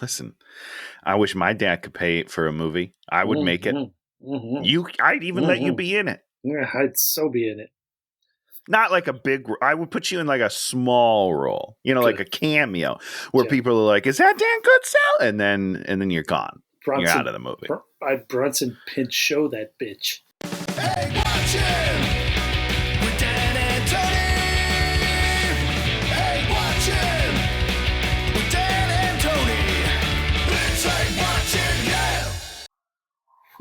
Listen, I wish my dad could pay for a movie. I would make it. I'd even let you be in it. Yeah, I'd so be in it. Not like a big. I would put you in like a small role, like a cameo, where people are like, "Is that Dan Goodsell?" And then you're gone. You're out of the movie. I'd Bronson Pinch show that bitch. Hey, watch him with Dan and Tony. Hey, watch him with Dan and Tony. It's like watching, yeah.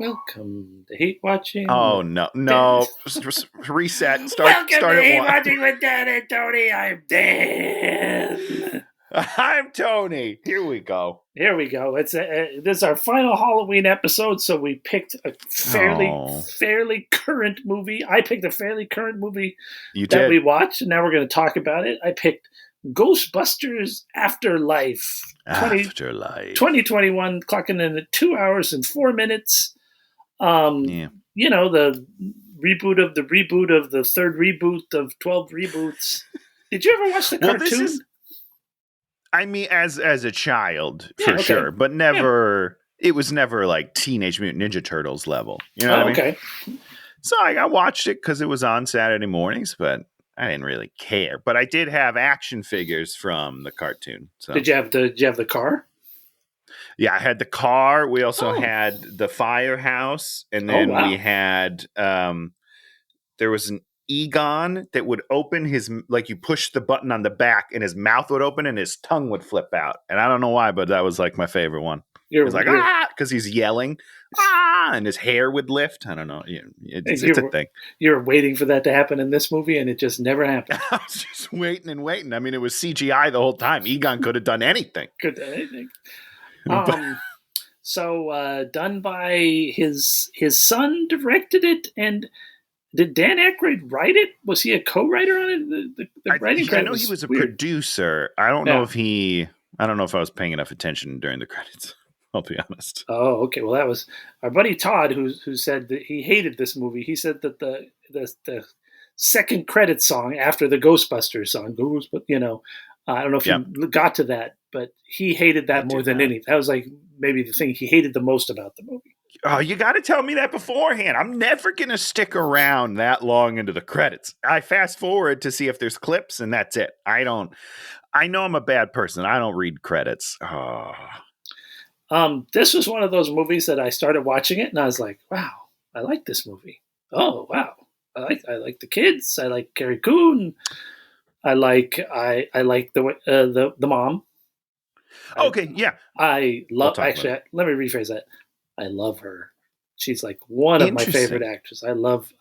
Welcome to Hate Watching. Oh, no. Reset. Welcome start to Hate one. Watching with Dan and Tony. I'm Dan. I'm Tony. Here we go. This is our final Halloween episode, so we picked a fairly current movie. I picked a fairly current movie we watched, and now we're going to talk about it. I picked Ghostbusters Afterlife. 2021, clocking in at 2 hours and 4 minutes. The reboot of the third reboot of 12 reboots. Did you ever watch the cartoon? I mean, as a child, for sure, but never. Yeah. It was never like Teenage Mutant Ninja Turtles level. You know what I mean? Okay. So I watched it because it was on Saturday mornings, but I didn't really care. But I did have action figures from the cartoon. So. Did you have the car? Yeah, I had the car. We also had the firehouse, and then we had there was an Egon that would open his, like you push the button on the back and his mouth would open and his tongue would flip out. And I don't know why, but that was like my favorite one. It was like, because he's yelling, and his hair would lift. I don't know. It's a thing. You're waiting for that to happen in this movie, and it just never happened. I was just waiting and waiting. I mean, it was CGI the whole time. Egon could have done anything. So done by his son directed it, and did Dan Aykroyd write it? Was he a co-writer on it? The writing credit. I know he was a producer. I don't know if I was paying enough attention during the credits. I'll be honest. Oh, okay. Well, that was our buddy Todd who said that he hated this movie. He said that the second credit song after the Ghostbusters song, I don't know if you got to that, but he hated that more than anything. That was like maybe the thing he hated the most about the movie. Oh, you got to tell me that beforehand. I'm never going to stick around that long into the credits. I fast forward to see if there's clips, and that's it. I know I'm a bad person. I don't read credits. Oh. This was one of those movies that I started watching it, and I was like, wow, I like this movie. Oh, wow. I like the kids. I like Carrie Coon. I like the mom. Okay, yeah. I love. Let me rephrase that. I love her. She's like one of my favorite actors. I love.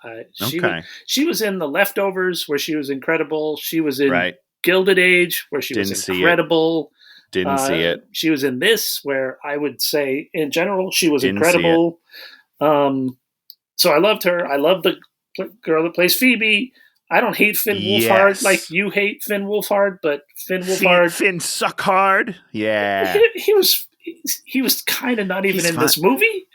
She was in The Leftovers, where she was incredible. She was in Gilded Age, where she was incredible. Didn't see it. She was in this, where I would say, in general, she was incredible. So I loved her. I love the girl that plays Phoebe. I don't hate Finn Wolfhard like you hate Finn Wolfhard, but Finn Wolfhard... Finn suck hard? Yeah. He was kind of not even in this movie.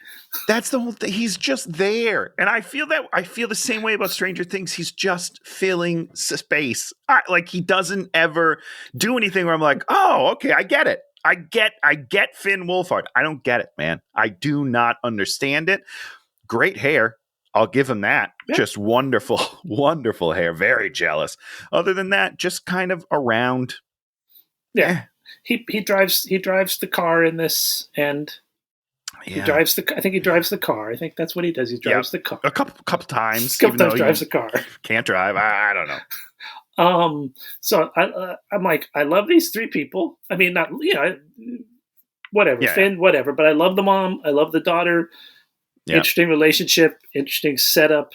That's the whole thing. He's just there. And I feel the same way about Stranger Things. He's just filling space. Like, he doesn't ever do anything where I'm like, oh, okay, I get it. I get Finn Wolfhard. I don't get it, man. I do not understand it. Great hair. I'll give him that. Yeah. Just wonderful, wonderful hair. Very jealous. Other than that, just kind of around. Yeah. He drives the car in this, and he drives I think he drives the car. I think that's what he does. He drives the car. A couple times. Drives the car. Can't drive. I don't know. So I'm like, I love these three people. I mean, not, whatever, Finn, whatever, but I love the mom. I love the daughter. Yep. Interesting relationship, interesting setup,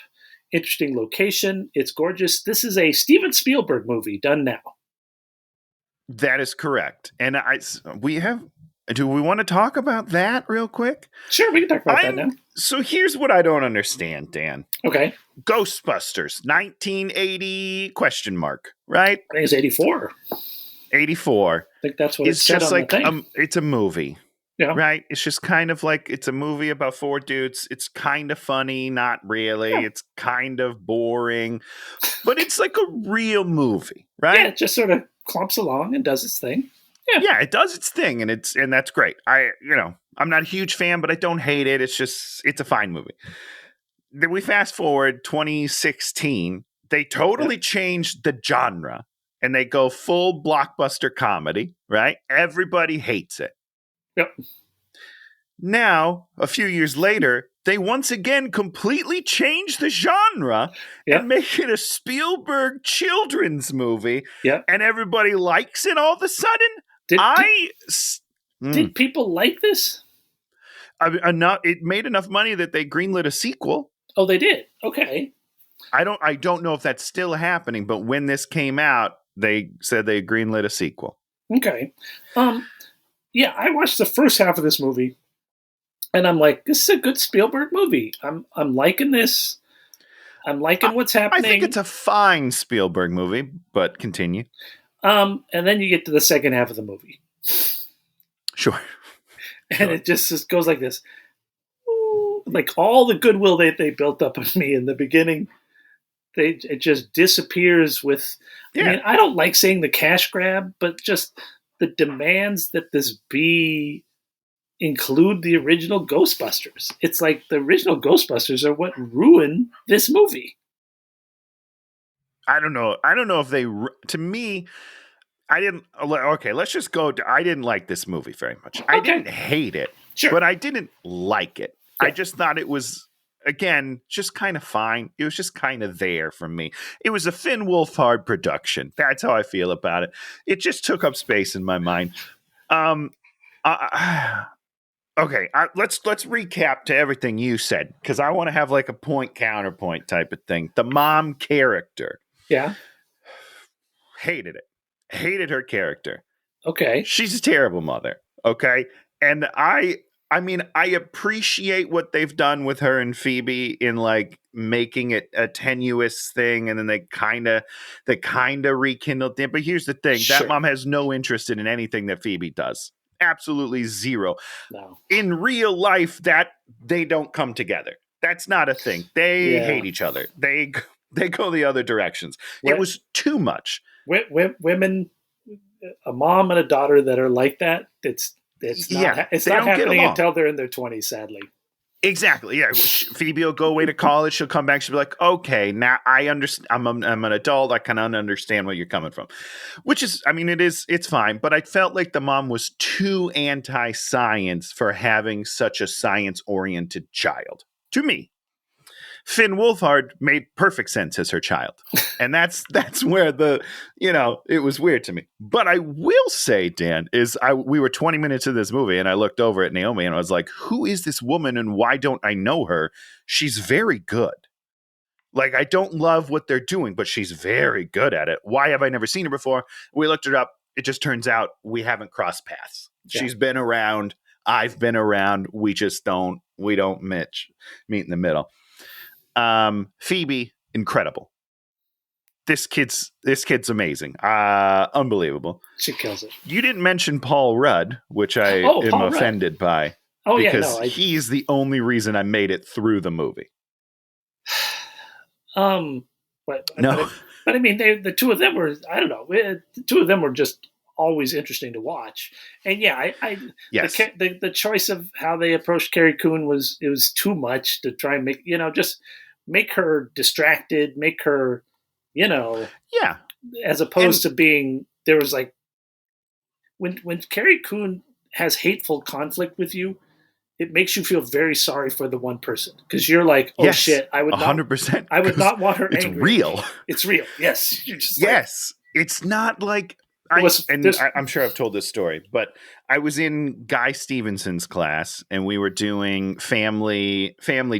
interesting location. It's gorgeous. This is a Steven Spielberg movie done now. That is correct. And do we want to talk about that real quick? Sure, we can talk about that now. So here's what I don't understand, Dan. Okay. Ghostbusters, 1980 ? Right? I think it's 84. 84. I think that's what it's just on the thing. It's a movie. Yeah. Right? It's just kind of like, it's a movie about four dudes. It's kind of funny, not really. Yeah. It's kind of boring, but it's like a real movie, right? Yeah, it just sort of clumps along and does its thing. Yeah, it does its thing, and that's great. I'm not a huge fan, but I don't hate it. It's a fine movie. Then we fast forward 2016. They totally changed the genre, and they go full blockbuster comedy. Right? Everybody hates it. Yep. Now, a few years later, they once again completely change the genre and make it a Spielberg children's movie. Yep. And everybody likes it all of a sudden. Did people like this? It made enough money that they greenlit a sequel. Oh, they did. Okay. I don't know if that's still happening, but when this came out, they said they greenlit a sequel. Okay. Yeah, I watched the first half of this movie, and I'm like, this is a good Spielberg movie. I'm liking this. I'm liking what's happening. I think it's a fine Spielberg movie, but continue. And then you get to the second half of the movie. Sure. And it just goes like this. Ooh, like all the goodwill that they built up of me in the beginning, it just disappears with... I mean, I don't like saying the cash grab, but just the demands that this be include the original Ghostbusters. It's like the original Ghostbusters are what ruined this movie. I don't know if they... To me... I didn't. Okay, let's just go. I didn't like this movie very much. I didn't hate it, but I didn't like it. Yeah. I just thought it was, again, just kind of fine. It was just kind of there for me. It was a Finn Wolfhard production. That's how I feel about it. It just took up space in my mind. Okay, let's recap to everything you said, because I want to have like a point counterpoint type of thing. The mom character, hated it. Hated her character. Okay. She's a terrible mother. Okay. And I mean, I appreciate what they've done with her and Phoebe in like making it a tenuous thing. And then they kind of rekindled it. But here's the thing. That mom has no interest in anything that Phoebe does. Absolutely zero. No. In real life, that they don't come together. That's not a thing. They hate each other. They go the other directions. It was too much. Women, a mom and a daughter that are like that, it's not happening until they're in their 20s, sadly. Exactly. Yeah. Phoebe will go away to college. She'll come back. She'll be like, okay, now I understand. I'm an adult. I kind of understand where you're coming from, which is, I mean, it's fine. But I felt like the mom was too anti-science for having such a science-oriented child. To me, Finn Wolfhard made perfect sense as her child. And that's where it was weird to me. But I will say, Dan, we were 20 minutes into this movie and I looked over at Naomi and I was like, who is this woman and why don't I know her? She's very good. Like, I don't love what they're doing, but she's very good at it. Why have I never seen her before? We looked her up. It just turns out we haven't crossed paths. Yeah. She's been around. I've been around. We just don't meet in the middle. Phoebe, incredible. This kid's amazing. Unbelievable. She kills it. You didn't mention Paul Rudd, which I am offended by. Oh, because he's the only reason I made it through the movie. But I mean, the two of them were, I don't know, the two of them were just always interesting to watch. And the choice of how they approached Carrie Coon was too much to try and make her distracted, make her, as opposed to being, there was like, when Carrie Coon has hateful conflict with you, it makes you feel very sorry for the one person, because you're like, oh shit, I would 100%. I would not want her angry. It's real. It's real. Yes. You're just it's not like, I'm sure I've told this story, but I was in Guy Stevenson's class and we were doing family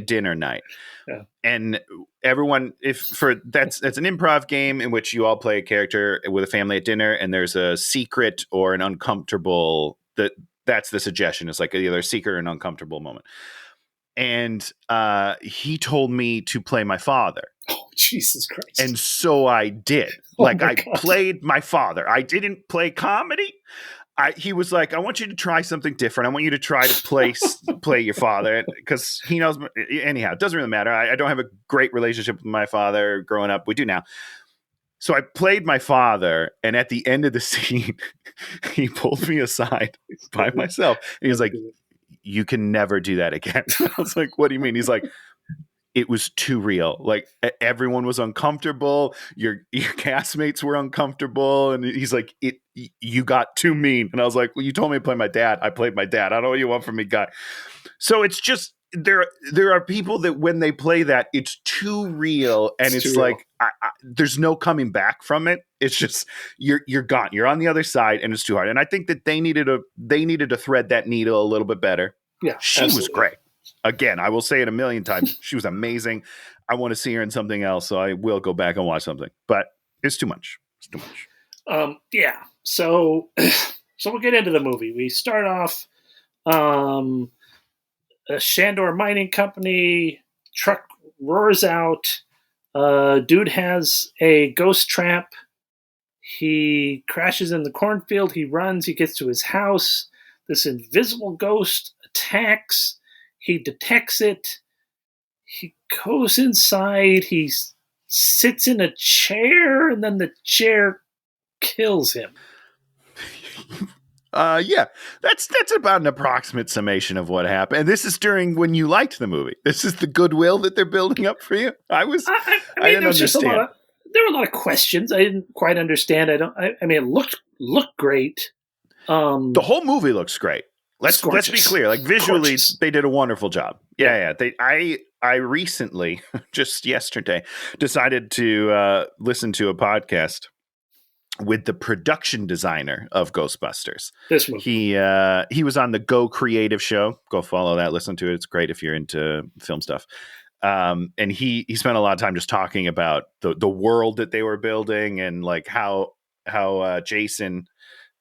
dinner night. Yeah. And everyone, that's an improv game in which you all play a character with a family at dinner, and there's a secret or an uncomfortable, that's the suggestion. It's like either a secret or an uncomfortable moment. And he told me to play my father. Oh, Jesus Christ. And so I did. I played my father. I didn't play comedy. He was like, I want you to try something different. I want you to try to play your father, because he knows. Anyhow, it doesn't really matter. I don't have a great relationship with my father growing up. We do now. So I played my father, and at the end of the scene, he pulled me aside by myself. And he was like, "You can never do that again." I was like, "What do you mean?" He's like, "It was too real. Like everyone was uncomfortable. Your castmates were uncomfortable." And he's like, "You got too mean." And I was like, "Well, you told me to play my dad. I played my dad. I don't know what you want from me, guy." So it's just there are people that when they play that, it's too real, and it's like there's no coming back from it. It's just you're gone. You're on the other side, and it's too hard. And I think that they needed to thread that needle a little bit better. Yeah, she was great. Again, I will say it a million times. She was amazing. I want to see her in something else, so I will go back and watch something. But it's too much. It's too much. Yeah. So we'll get into the movie. We start off. A Shandor Mining Company truck roars out. Dude has a ghost trap. He crashes in the cornfield. He runs. He gets to his house. This invisible ghost attacks. He detects it. He goes inside. He sits in a chair, and then the chair kills him. Yeah, that's about an approximate summation of what happened. And this is during when you liked the movie. This is the goodwill that they're building up for you. I mean, there was just there were a lot of questions I didn't quite understand. I mean, it looked great. The whole movie looks great. Let's be clear. Like visually, they did a wonderful job. Yeah. I recently, just yesterday, decided to listen to a podcast with the production designer of Ghostbusters. This movie. He was on the Go Creative show. Go follow that. Listen to it. It's great if you're into film stuff. And he spent a lot of time just talking about the world that they were building and like how Jason,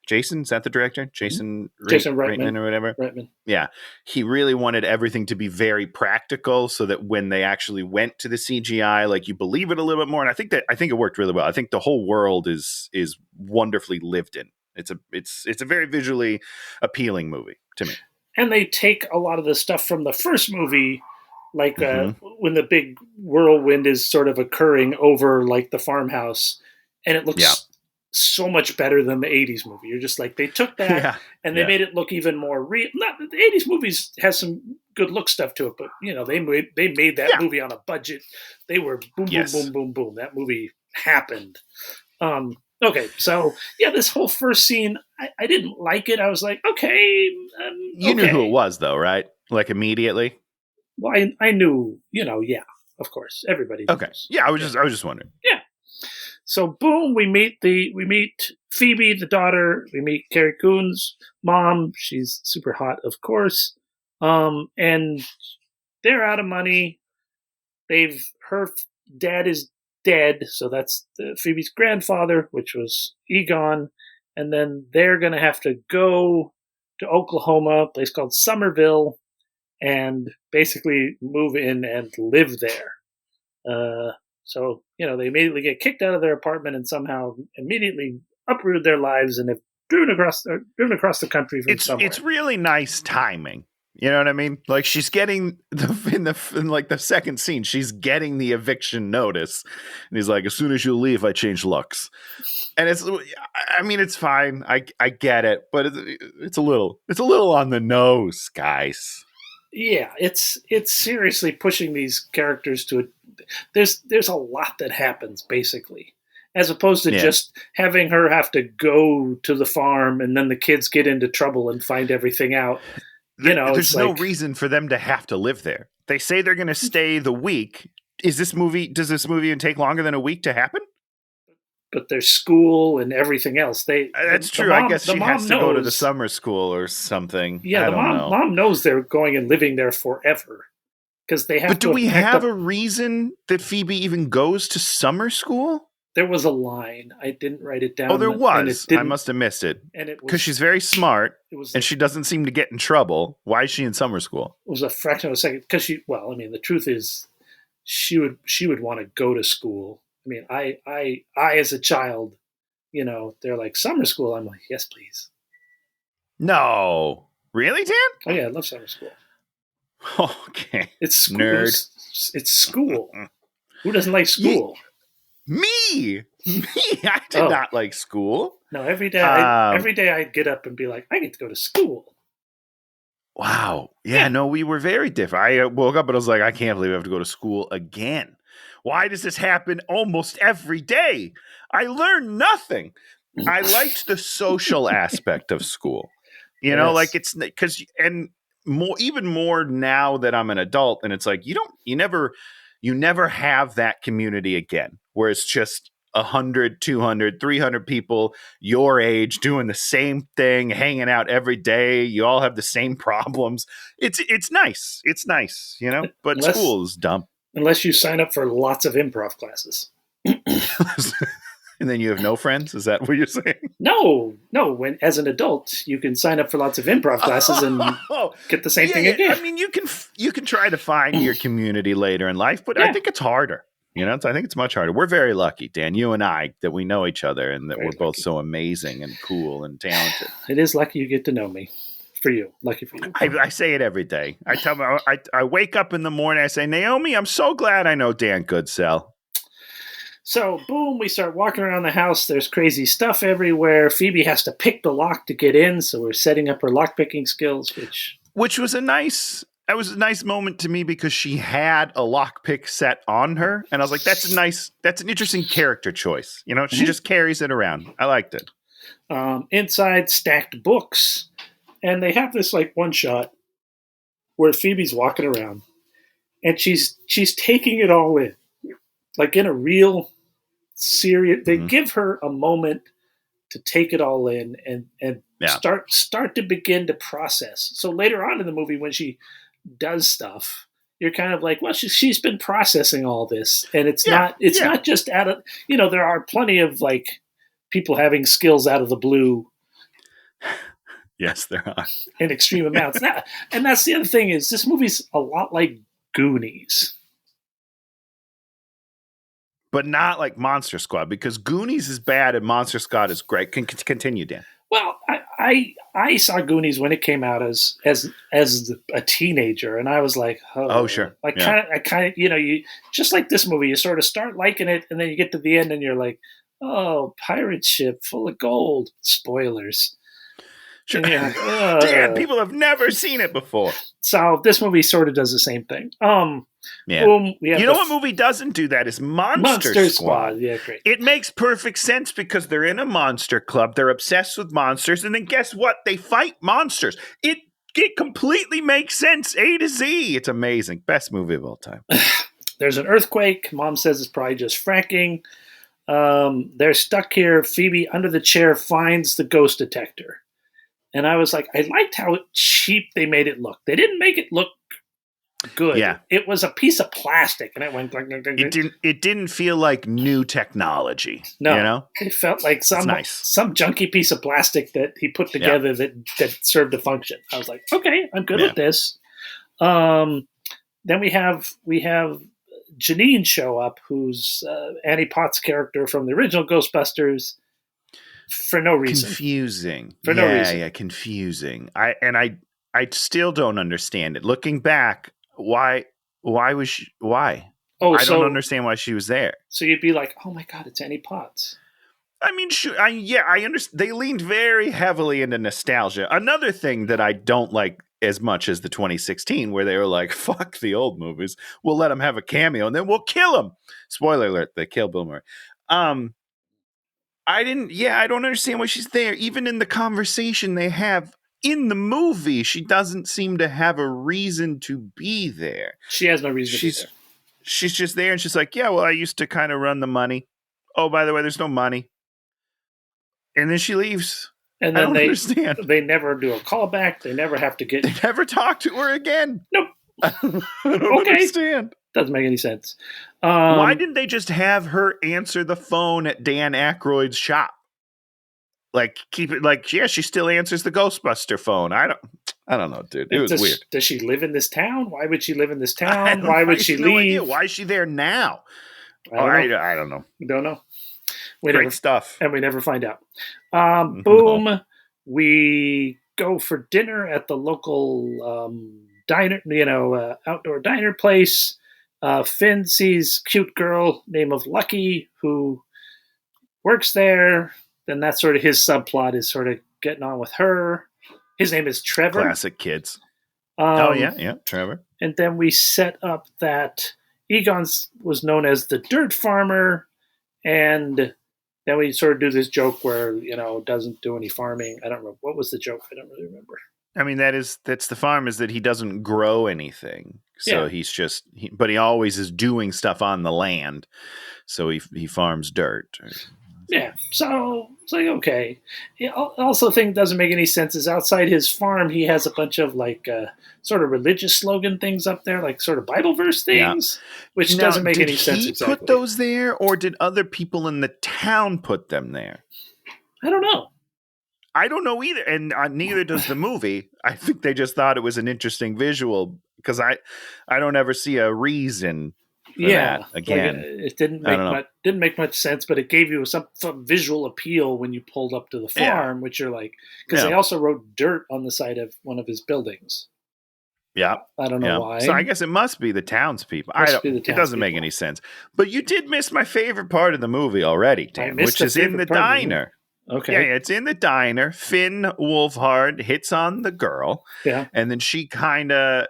is that the director? Jason Reitman or whatever? Reitman. Yeah. He really wanted everything to be very practical so that when they actually went to the CGI, like you believe it a little bit more. And I think it worked really well. I think the whole world is wonderfully lived in. It's a very visually appealing movie to me. And they take a lot of the stuff from the first movie, like when the big whirlwind is sort of occurring over like the farmhouse, and it looks so much better than the 80s movie. You're just like, they took that and they made it look even more real. Not the 80s movies has some good look stuff to it, but you know, they made that movie on a budget. They were boom, boom, boom, boom, boom. That movie happened. Okay. So this whole first scene, I didn't like it. I was like, okay. You knew who it was though, right? Like immediately? Well, I knew, of course, everybody knows. Okay. Yeah. I was just wondering. Yeah. So boom, we meet Phoebe, the daughter. We meet Carrie Coon's mom. She's super hot, of course. And they're out of money. Her dad is dead, so that's Phoebe's grandfather, which was Egon. And then they're gonna have to go to Oklahoma, a place called Somerville, and basically move in and live there. So, they immediately get kicked out of their apartment and somehow immediately uprooted their lives and have driven across the country from somewhere. It's really nice timing. You know what I mean? Like she's getting in the second scene, she's getting the eviction notice, and he's like, "As soon as you leave, I change looks." And it's fine. I get it, but it's a little on the nose, guys. Yeah, it's seriously pushing these characters to it. There's a lot that happens basically, as opposed to just having her have to go to the farm and then the kids get into trouble and find everything out. There's no reason for them to have to live there. They say they're going to stay the week. Does this movie even take longer than a week to happen? But there's school and everything else. That's true. I guess she has to go to the summer school or something. Yeah, the mom knows they're going and living there forever because they have. But do we have a reason that Phoebe even goes to summer school? There was a line. I didn't write it down. Oh, there was. I must have missed it. And it because she's very smart and she doesn't seem to get in trouble. Why is she in summer school? It was a fraction of a second because the truth is, she would want to go to school. I mean, I as a child, they're like summer school. I'm like, yes, please. No, really, Dan? Oh yeah, I love summer school. Okay, it's school. Nerd. It's school. Who doesn't like school? Me. I did not like school. No, every day I'd get up and be like, I get to go to school. Wow. Yeah, no, we were very different. I woke up and I was like, I can't believe I have to go to school again. Why does this happen almost every day? I learned nothing. I liked the social aspect of school. You know, like it's because, and more, even more now that I'm an adult, and it's like, you never have that community again, where it's just 100, 200, 300 people your age doing the same thing, hanging out every day. You all have the same problems. It's nice. It's nice, you know, but school is dumb. Unless you sign up for lots of improv classes. And then you have no friends? Is that what you're saying? No. When as an adult, you can sign up for lots of improv classes and get the same thing again. I mean, you can try to find your community later in life, but I think it's harder. You know, I think it's much harder. We're very lucky, Dan, you and I, that we know each other and that we're both so amazing and cool and talented. It is lucky you get to know me. For you. Lucky for you. I say it every day. I tell me, I wake up in the morning, I say, Naomi, I'm so glad I know Dan Goodsell. So, boom, we start walking around the house. There's crazy stuff everywhere. Phoebe has to pick the lock to get in, so we're setting up her lock-picking skills, which was a nice moment to me because she had a lockpick set on her, and I was like, that's an interesting character choice. You know, she just carries it around. I liked it. Inside, stacked books, and they have this like one shot where Phoebe's walking around, and she's taking it all in, like in a real serious. They give her a moment to take it all in and start to begin to process. So later on in the movie, when she does stuff, you're kind of like, well, she's been processing all this, and it's not just out of, you know, there are plenty of like people having skills out of the blue. Yes, there are in extreme amounts. And that's the other thing is this movie's a lot like Goonies. But not like Monster Squad, because Goonies is bad and Monster Squad is great. Continue, Dan. Well, I saw Goonies when it came out as a teenager, and I was like, oh sure. I kind of, you know, you just like this movie, you sort of start liking it, and then you get to the end, and you're like, oh, pirate ship full of gold. Spoilers. Sure. Dan, people have never seen it before. So this movie sort of does the same thing. Boom, you know what movie doesn't do that is Monster Squad. Yeah, great. It makes perfect sense because they're in a monster club. They're obsessed with monsters. And then guess what? They fight monsters. It completely makes sense. A to Z. It's amazing. Best movie of all time. There's an earthquake. Mom says it's probably just fracking. They're stuck here. Phoebe, under the chair, finds the ghost detector. And I was like, I liked how cheap they made it look. They didn't make it look good. Yeah. It was a piece of plastic, and it went like. It didn't feel like new technology. No, you know? It felt like some junky piece of plastic that he put together that served a function. I was like, okay, I'm good with this. Then we have Janine show up, who's Annie Potts' character from the original Ghostbusters. For no reason. Confusing. For no reason. Yeah, confusing. I still don't understand it. Looking back, why was she? Why? I don't understand why she was there. So you'd be like, oh my God, it's Annie Potts. I mean, I understand. They leaned very heavily into nostalgia. Another thing that I don't like as much as the 2016, where they were like, fuck the old movies. We'll let them have a cameo and then we'll kill them. Spoiler alert, they kill Bill Murray. I don't understand why she's there. Even in the conversation they have in the movie, she doesn't seem to have a reason to be there. She has no reason to be there. She's just there and she's like, yeah, well, I used to kind of run the money. Oh, by the way, there's no money. And then she leaves. And then they never do a callback. They never have to get... They never talk to her again. Nope. I don't understand. Doesn't make any sense. Why didn't they just have her answer the phone at Dan Aykroyd's shop? Like, keep it like, yeah, she still answers the Ghostbuster phone. I don't know, dude. It was weird. Does she live in this town? Why would she live in this town? Why would she leave? Idea. Why is she there now? I don't know. We don't know. Great stuff. And we never find out. Boom. We go for dinner at the local diner, outdoor diner place. Finn sees cute girl named of Lucky who works there. Then that's sort of his subplot is sort of getting on with her. His name is Trevor. Classic kids. Yeah, Trevor. And then we set up that Egon was known as the dirt farmer, and then we sort of do this joke where, doesn't do any farming. I don't remember. What was the joke? I don't really remember. I mean, that's the farm, is that he doesn't grow anything. So Yeah. he's just, but he always is doing stuff on the land. So he farms dirt. Yeah, so it's like, okay. I also think doesn't make any sense is outside his farm, he has a bunch of sort of religious slogan things up there, like sort of Bible verse things, which Now, doesn't make any sense Did he exactly. put those there, or did other people in the town put them there? I don't know. I don't know either, and neither does the movie. I think they just thought it was an interesting visual, because I don't ever see a reason for that again. It didn't make much sense, but it gave you some visual appeal when you pulled up to the farm, which you're like, because they also wrote dirt on the side of one of his buildings. Yeah, I don't know why. So I guess it must be the townspeople. It doesn't make any sense. But you did miss my favorite part of the movie already, Dan, which is in the diner. Okay. Yeah, it's in the diner. Finn Wolfhard hits on the girl. Yeah. And then she kind of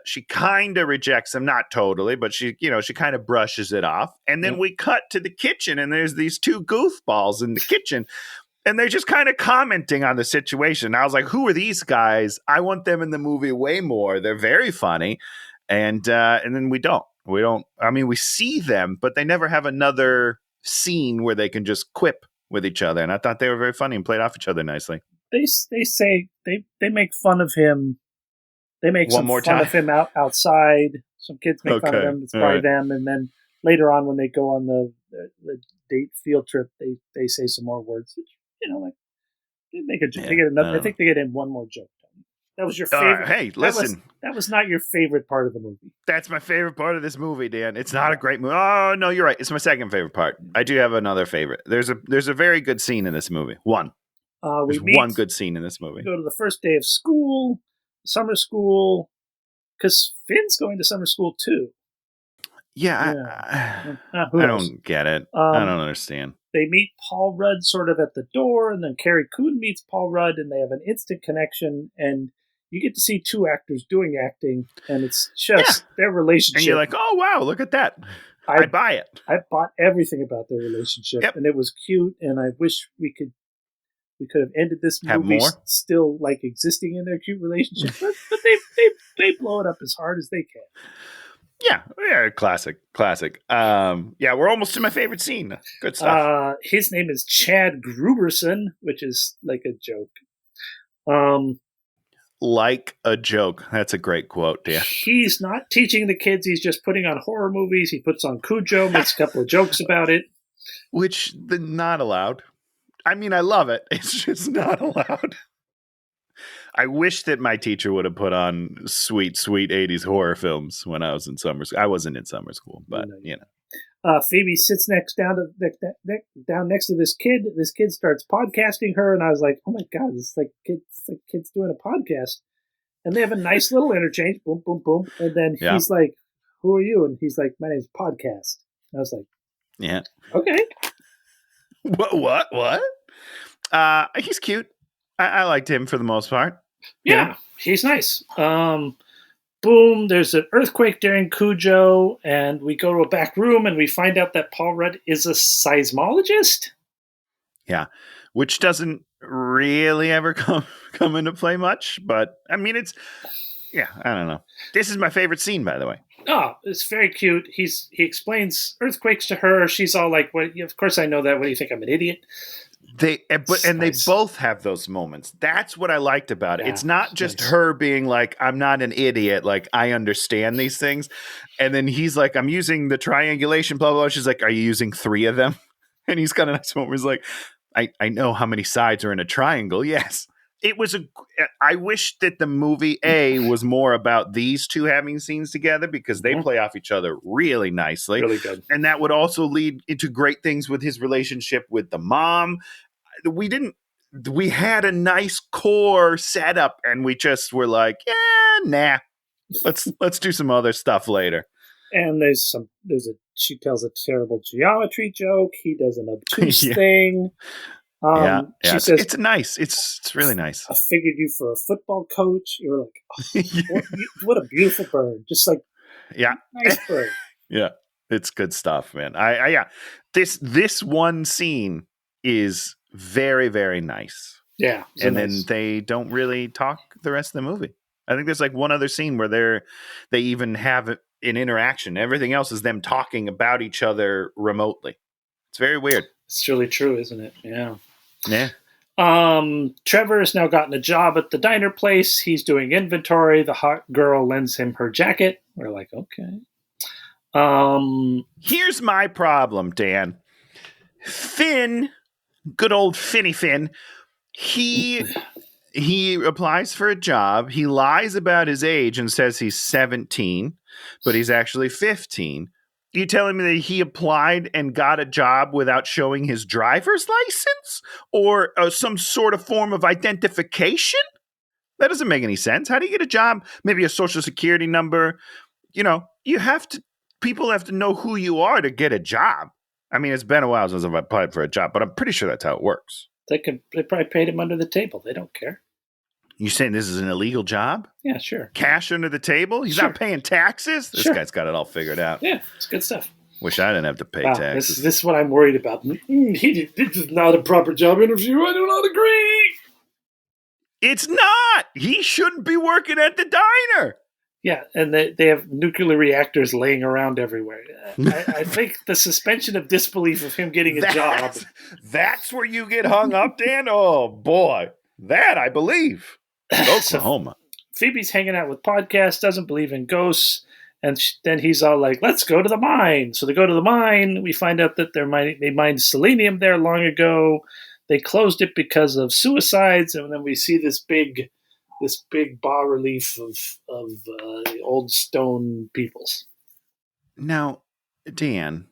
rejects him, not totally, but she kind of brushes it off. And then we cut to the kitchen, and there's these two goofballs in the kitchen, and they're just kind of commenting on the situation. I was like, who are these guys? I want them in the movie way more. They're very funny. And then we don't. I mean, we see them, but they never have another scene where they can just quip with each other, and I thought they were very funny and played off each other nicely. They say they make fun of him. They make fun of him outside. Some kids make fun of him. It's by them, and then later on when they go on the date field trip, they say some more words. Which, they make a joke. They get another. I think they get in one more joke. That was your favorite. Hey, listen. That was not your favorite part of the movie. That's my favorite part of this movie, Dan. It's not a great movie. Oh, no, you're right. It's my second favorite part. I do have another favorite. There's a very good scene in this movie. One good scene in this movie. We go to the first day of school, summer school, because Finn's going to summer school too. Yeah. I don't get it. I don't understand. They meet Paul Rudd sort of at the door, and then Carrie Coon meets Paul Rudd, and they have an instant connection, and you get to see two actors doing acting, and it's just their relationship. And you're like, oh, wow, look at that. I'd buy it. I bought everything about their relationship, and it was cute, and I wish we could have ended this movie still like existing in their cute relationship, but they blow it up as hard as they can. Yeah, classic. We're almost to my favorite scene. Good stuff. His name is Chad Gruberson, which is like a joke. Like a joke. That's a great quote, Dan. He's not teaching the kids. He's just putting on horror movies. He puts on Cujo, makes a couple of jokes about it. Which, not allowed. I mean, I love it. It's just not allowed. I wish that my teacher would have put on sweet 80s horror films when I was in summer school. I wasn't in summer school, but, Phoebe sits down next to this kid. This kid starts podcasting her, and I was like, oh my God, this is like kids doing a podcast. And they have a nice little interchange, boom, boom, boom. And then he's like, who are you? And he's like, my name's Podcast. And I was like, yeah. Okay. What? He's cute. I liked him for the most part. Yeah, he's nice. Boom, there's an earthquake during Cujo, and we go to a back room, and we find out that Paul Rudd is a seismologist. Yeah, which doesn't really ever come into play much, but, I mean, I don't know. This is my favorite scene, by the way. Oh, it's very cute. He explains earthquakes to her. She's all like, "What? Of course I know that. What do you think? I'm an idiot?" They both have those moments. That's what I liked about it. It's not just her being like, I'm not an idiot. Like, I understand these things. And then he's like, I'm using the triangulation, blah, blah, blah. She's like, are you using 3 of them? And he's got a nice moment where he's like, I know how many sides are in a triangle. Yes. I wish that the movie was more about these two having scenes together, because they play off each other really nicely. Really good. And that would also lead into great things with his relationship with the mom. We had a nice core setup, and we just were like, nah, let's do some other stuff later. And she tells a terrible geometry joke. He does an obtuse Yeah. thing. Yeah. She says, It's really nice. I figured you for a football coach. You were like, oh, what a beautiful bird. Just like, Yeah. nice bird. Yeah. It's good stuff, man. Yeah. This one scene is very, very nice. Yeah. And then they don't really talk the rest of the movie. I think there's like one other scene where they even have an interaction. Everything else is them talking about each other remotely. It's very weird. It's really true, isn't it? Yeah. Yeah. Trevor has now gotten a job at the diner place. He's doing inventory. The hot girl lends him her jacket. We're like, okay. Here's my problem, Dan. Finn, good old Finny Finn, he applies for a job. He lies about his age and says he's 17, but he's actually 15. You telling me that he applied and got a job without showing his driver's license or some sort of form of identification? That doesn't make any sense. How do you get a job? Maybe a social security number. People have to know who you are to get a job. I mean, it's been a while since I've applied for a job, but I'm pretty sure that's how it works. They probably paid him under the table. They don't care. You saying this is an illegal job? Yeah, sure. Cash under the table? He's not paying taxes? This guy's got it all figured out. Yeah, it's good stuff. Wish I didn't have to pay taxes. This is what I'm worried about. This is not a proper job interview. I do not agree. It's not. He shouldn't be working at the diner. Yeah, and they have nuclear reactors laying around everywhere. I think the suspension of disbelief of him getting a job. That's where you get hung up, Dan? Oh, boy. That I believe. Oklahoma. So Phoebe's hanging out with podcasts, doesn't believe in ghosts, and then he's all like, let's go to the mine. So they go to the mine. We find out that they mined selenium there long ago. They closed it because of suicides, and then we see this big bas relief of old stone peoples. Now, Dan,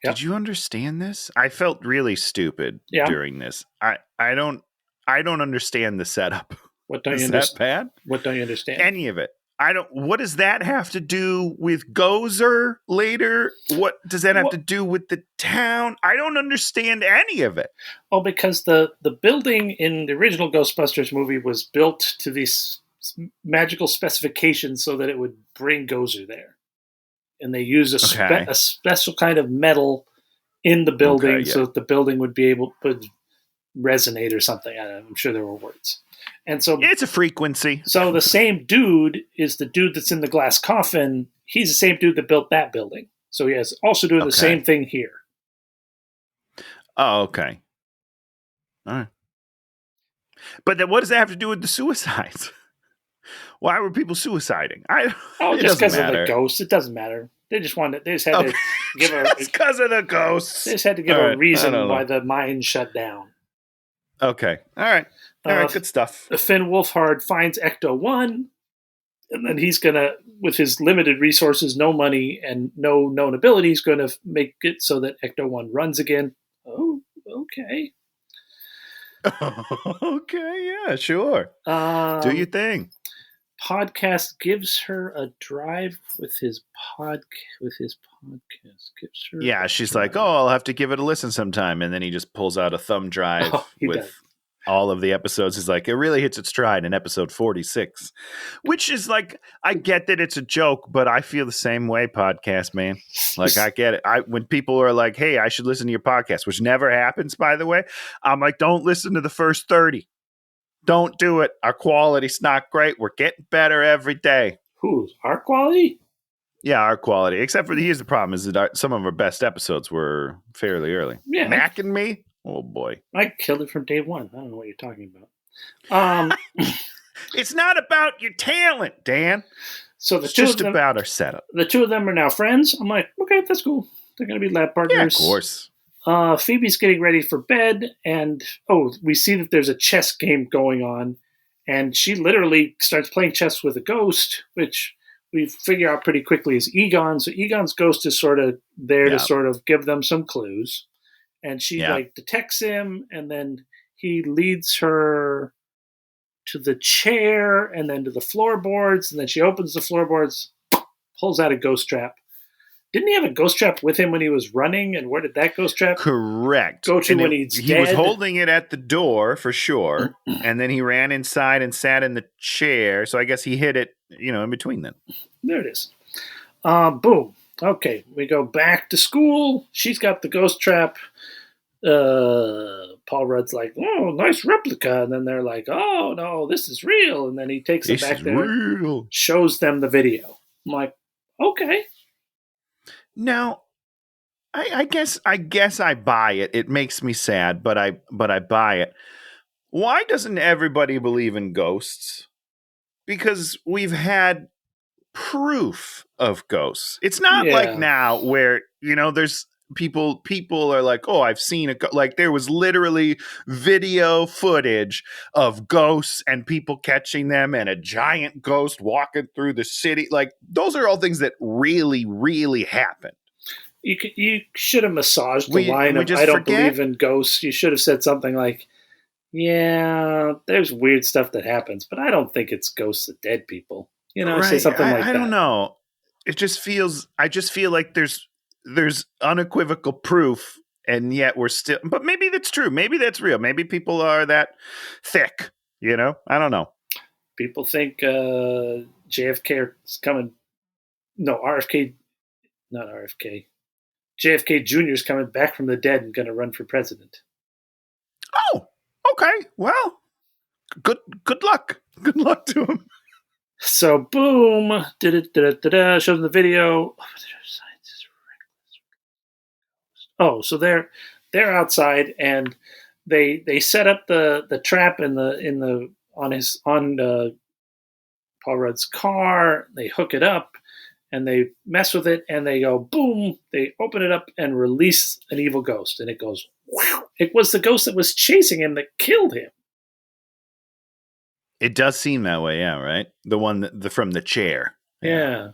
did you understand this? I felt really stupid during this. I don't understand the setup. What don't you understand? Is that bad? What don't you understand? Any of it. What does that have to do with Gozer later? What does that have to do with the town? I don't understand any of it. Well, because the building in the original Ghostbusters movie was built to these magical specifications so that it would bring Gozer there. And they use a special kind of metal in the building so that the building would be able to resonate or something. I'm sure there were words. And so it's a frequency. So the same dude is the dude that's in the glass coffin. He's the same dude that built that building. So he is also doing the same thing here. Oh, okay. All right. But then what does that have to do with the suicides? Why were people suiciding? Just because of the ghosts. It doesn't matter. They just had to give just because of the ghosts. They just had to give a reason why the mine shut down. Okay. All right. Good stuff. Finn Wolfhard finds Ecto-1, and then he's going to, with his limited resources, no money, and no known abilities, going to make it so that Ecto-1 runs again. Oh, okay. Okay, yeah, sure. Do your thing. Podcast gives her a drive with his podcast. Gives her she's like, I'll have to give it a listen sometime. And then he just pulls out a thumb drive with all of the episodes. He's like, it really hits its stride in episode 46, which is like, I get that it's a joke, but I feel the same way, podcast man. Like, I get it. When people are like, hey, I should listen to your podcast, which never happens, by the way, I'm like, don't listen to the first 30. Don't do it. Our quality's not great. We're getting better every day. Who's our quality? Yeah, our quality. Except for here's the problem is that some of our best episodes were fairly early. Yeah. Mac and me? Oh, boy. I killed it from day one. I don't know what you're talking about. It's not about your talent, Dan. So it's just about our setup. The two of them are now friends. I'm like, okay, that's cool. They're going to be lab partners. Yeah, of course. Phoebe's getting ready for bed, and we see that there's a chess game going on, and she literally starts playing chess with a ghost, which we figure out pretty quickly is Egon. So Egon's ghost is sort of there to sort of give them some clues, and she detects him, and then he leads her to the chair, and then to the floorboards, and then she opens the floorboards, pulls out a ghost trap. didn't he have a ghost trap with him when he was running? And where did that ghost trap Correct. go to And when he's he dead? was holding it at the door for sure. And then he ran inside and sat in the chair. So I guess he hid it, in between them. There it is. Boom. Okay, we go back to school. She's got the ghost trap. Paul Rudd's like, oh, nice replica. And then they're like, oh, no, this is real. And then he takes them back there and shows them the video. I'm like, okay. Now, I guess I buy it. It makes me sad, but I buy it. Why doesn't everybody believe in ghosts? Because we've had proof of ghosts. It's not like now where, there's people are like, oh, I've seen it. Like there was literally video footage of ghosts and people catching them and a giant ghost walking through the city. Like those are all things that really, really happen. You should have massaged the line of I don't believe in ghosts. You should have said something like, yeah, there's weird stuff that happens, but I don't think it's ghosts of dead people. Right. Say something like that. I don't know. I just feel like there's unequivocal proof, and yet we're still, but maybe that's true. Maybe that's real. Maybe people are that thick, I don't know. People think JFK is coming. No, RFK, not RFK. JFK Jr. is coming back from the dead and going to run for president. Oh, okay. Well, good luck. Good luck to him. So, boom, shows them the video. Oh, so they're outside and they set up the trap on Paul Rudd's car. They hook it up and they mess with it and they go boom. They open it up and release an evil ghost and it goes wow. It was the ghost that was chasing him that killed him. It does seem that way, yeah, right? The one from the chair. Yeah,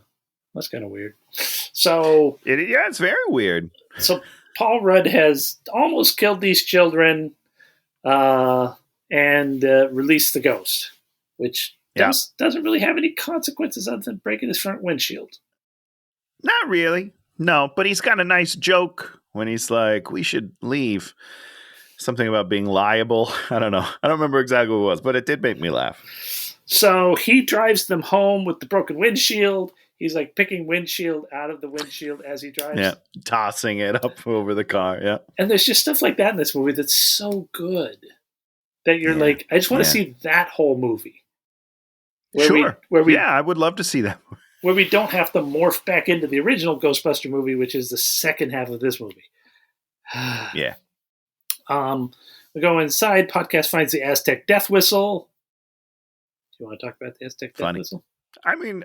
that's kind of weird. So it's very weird. So Paul Rudd has almost killed these children and released the ghost, which doesn't really have any consequences other than breaking his front windshield. Not really. No, but he's got a nice joke when he's like, we should leave. Something about being liable. I don't know. I don't remember exactly what it was, but it did make me laugh. So he drives them home with the broken windshield. He's like picking windshield out of the windshield as he drives. Yeah, tossing it up over the car. Yeah. And there's just stuff like that in this movie that's so good that you're like, I just want to see that whole movie. I would love to see that movie. Where we don't have to morph back into the original Ghostbuster movie, which is the second half of this movie. Yeah. We go inside. Podcast finds the Aztec death whistle. Do you want to talk about the Aztec death whistle? I mean,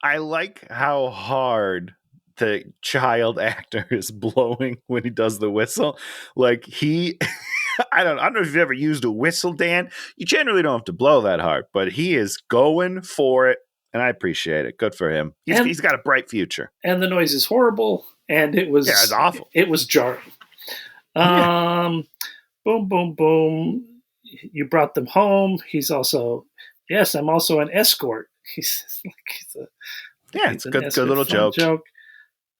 I like how hard the child actor is blowing when he does the whistle. Like I don't know if you've ever used a whistle, Dan. You generally don't have to blow that hard, but he is going for it, and I appreciate it. Good for him. He's got a bright future. And the noise is horrible, and it was it's awful. It was jarring. Boom, boom, boom. You brought them home. He's also, yes, I'm also an escort. It's a good little joke.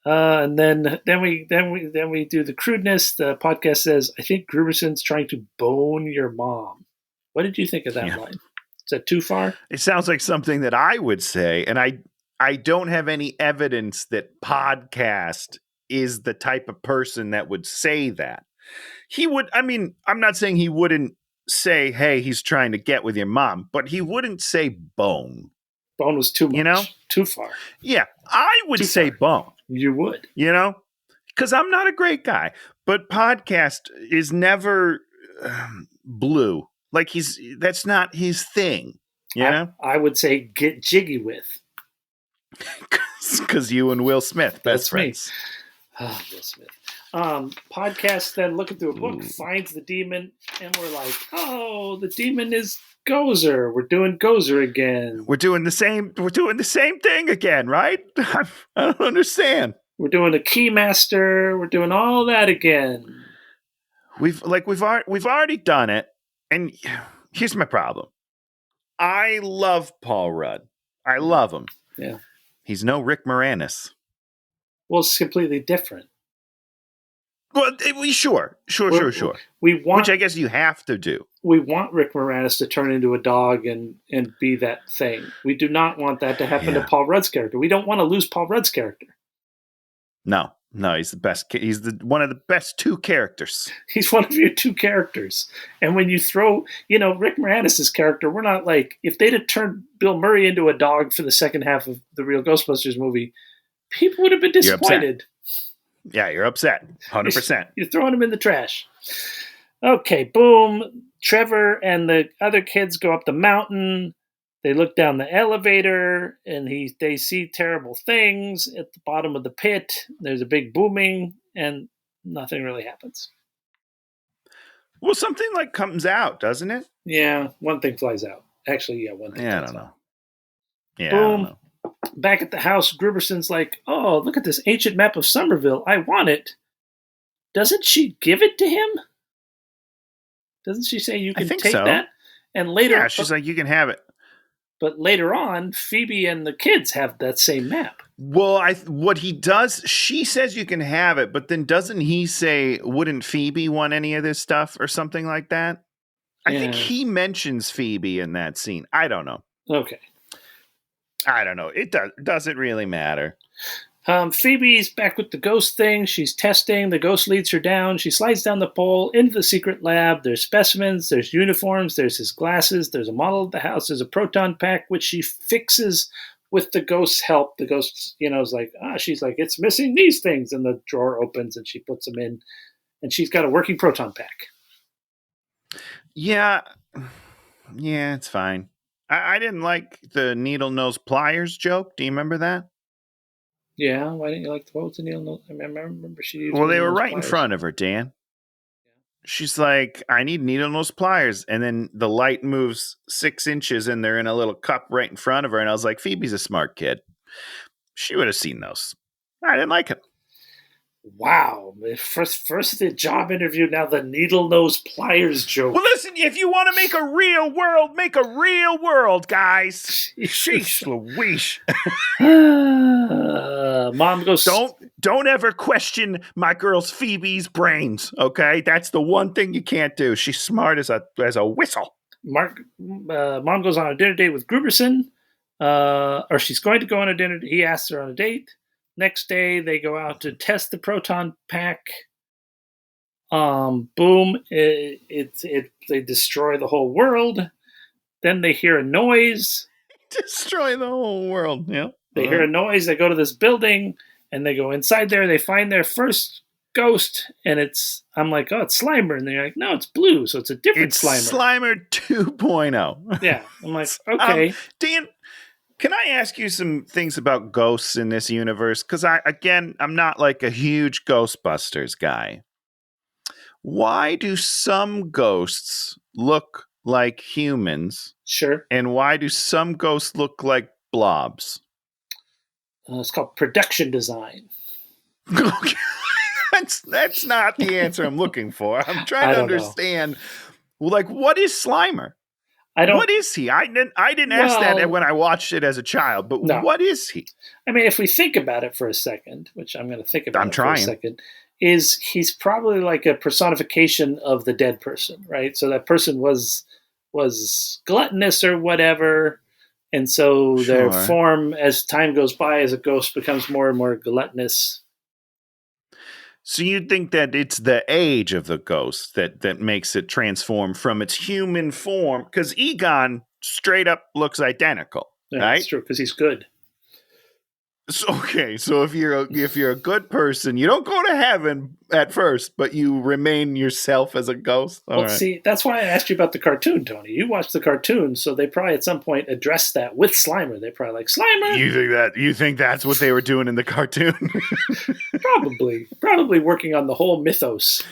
And then we do the crudeness. The podcast says, I think Gruberson's trying to bone your mom. What did you think of that line? Is that too far? It sounds like something that I would say, and I don't have any evidence that Podcast is the type of person that would say that. He would, I mean, I'm not saying he wouldn't say, hey, he's trying to get with your mom, but he wouldn't say bone. Bone was too much. Too far. Yeah, I would say bone. You would. Because I'm not a great guy, but Podcast is never blue. Like that's not his thing. I would say get jiggy with. Because you and Will Smith, best friends. Oh, Will Smith. Podcast then looking through a book, finds the demon, and we're like, oh, the demon is Gozer. We're doing Gozer again. We're doing the same thing again, right? I don't understand. We're doing a Keymaster. We're doing all that again. We've already done it, and here's my problem. I love Paul Rudd. I love him. Yeah. He's no Rick Moranis. Well, it's completely different. Well, sure. We want, Which I guess you have to do. we want Rick Moranis to turn into a dog and be that thing. We do not want that to happen to Paul Rudd's character. We don't want to lose Paul Rudd's character. No, he's the best. He's one of the best two characters. He's one of your two characters. And when you throw, Rick Moranis' character, we're not like, if they'd have turned Bill Murray into a dog for the second half of the real Ghostbusters movie, people would have been disappointed. Yeah, you're upset. 100%. You're throwing him in the trash. Okay, boom. Trevor and the other kids go up the mountain. They look down the elevator, and they see terrible things at the bottom of the pit. There's a big booming, and nothing really happens. Well, something comes out, doesn't it? Yeah, one thing flies out. Actually, one thing. Yeah, I don't know. Yeah, boom. I don't know. Back at the house, Gruberson's like, "Oh, look at this ancient map of Somerville. I want it." Doesn't she give it to him? Doesn't she say you can take that? And later, she's like, you can have it. But later on, Phoebe and the kids have that same map. Well, what he does, she says you can have it, but then doesn't he say, wouldn't Phoebe want any of this stuff or something like that? I think he mentions Phoebe in that scene. I don't know. Okay. I don't know. It doesn't really matter. Phoebe's back with the ghost thing. She's testing. The ghost leads her down. She slides down the pole into the secret lab. There's specimens. There's uniforms. There's his glasses. There's a model of the house. There's a proton pack, which she fixes with the ghost's help. The ghost, is like, she's like, it's missing these things. And the drawer opens and she puts them in. And she's got a working proton pack. Yeah. Yeah, it's fine. I didn't like the needle nose pliers joke. Do you remember that? Yeah, why didn't you like what was the needle nose? I remember she used. Well, they were right pliers in front of her, Dan. Yeah. She's like, I need needle nose pliers. And then the light moves 6 inches and they're in a little cup right in front of her. And I was like, Phoebe's a smart kid. She would have seen those. I didn't like it. Wow. First the job interview, now the needle nose pliers joke. Well, listen, if you want to make a real world, guys. Sheesh Louise. Mom goes, Don't ever question my girl's Phoebe's brains, okay? That's the one thing you can't do. She's smart as a whistle. Mom goes on a dinner date with Gruberson, or she's going to go on a dinner. He asks her on a date. Next day, they go out to test the proton pack. Boom! They destroy the whole world. Then they hear a noise. Destroy the whole world. Yeah. They hear a noise. They go to this building and they go inside there. They find their first ghost, and I'm like, oh, it's Slimer, and they're like, no, it's Blue, so it's a different Slimer. Slimer 2.0. Yeah, I'm like, okay, Dan. Can I ask you some things about ghosts in this universe? Because I'm not like a huge Ghostbusters guy. Why do some ghosts look like humans? Sure. And why do some ghosts look like blobs? It's called production design. Okay. That's not the answer I'm looking for. I'm trying to understand. Well, like, what is Slimer? What is he? I didn't ask that when I watched it as a child, but what is he? I mean, if we think about it for a second, which I'm going to think about for a second, he's probably like a personification of the dead person, right? So that person was gluttonous or whatever, and so their form, as time goes by, as a ghost, becomes more and more gluttonous. So you think that it's the age of the ghost that makes it transform from its human form? Because Egon straight up looks identical, right? That's true, because he's good. So if you're a good person, you don't go to heaven at first, but you remain yourself as a ghost. See, that's why I asked you about the cartoon, Tony. You watched the cartoon, so they probably at some point addressed that with Slimer. They probably like, Slimer. You think that's what they were doing in the cartoon? Probably working on the whole mythos.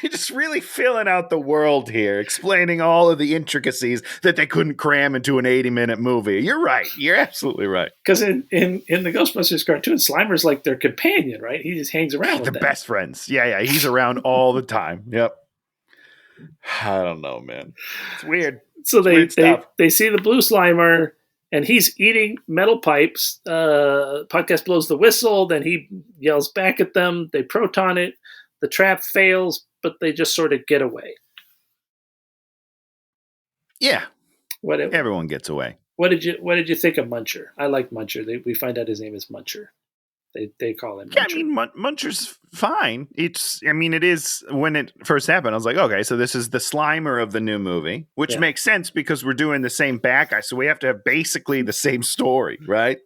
Just really filling out the world here, explaining all of the intricacies that they couldn't cram into an 80-minute movie. You're right. You're absolutely right. Because in the Ghostbusters cartoon, Slimer's like their companion, right? He just hangs around with them. Best friends. Yeah. He's around all the time. Yep. I don't know, man. It's weird. So they see the blue Slimer, and he's eating metal pipes. Podcast blows the whistle, then he yells back at them. They proton it. The trap fails, but they just sort of get away. Yeah. What Everyone gets away. What did you think of Muncher? I like Muncher. We find out his name is Muncher. They call him Muncher. Yeah, I mean, Muncher's fine. It is, when it first happened, I was like, okay, so this is the Slimer of the new movie, which makes sense because we're doing the same bad guy, so we have to have basically the same story, right?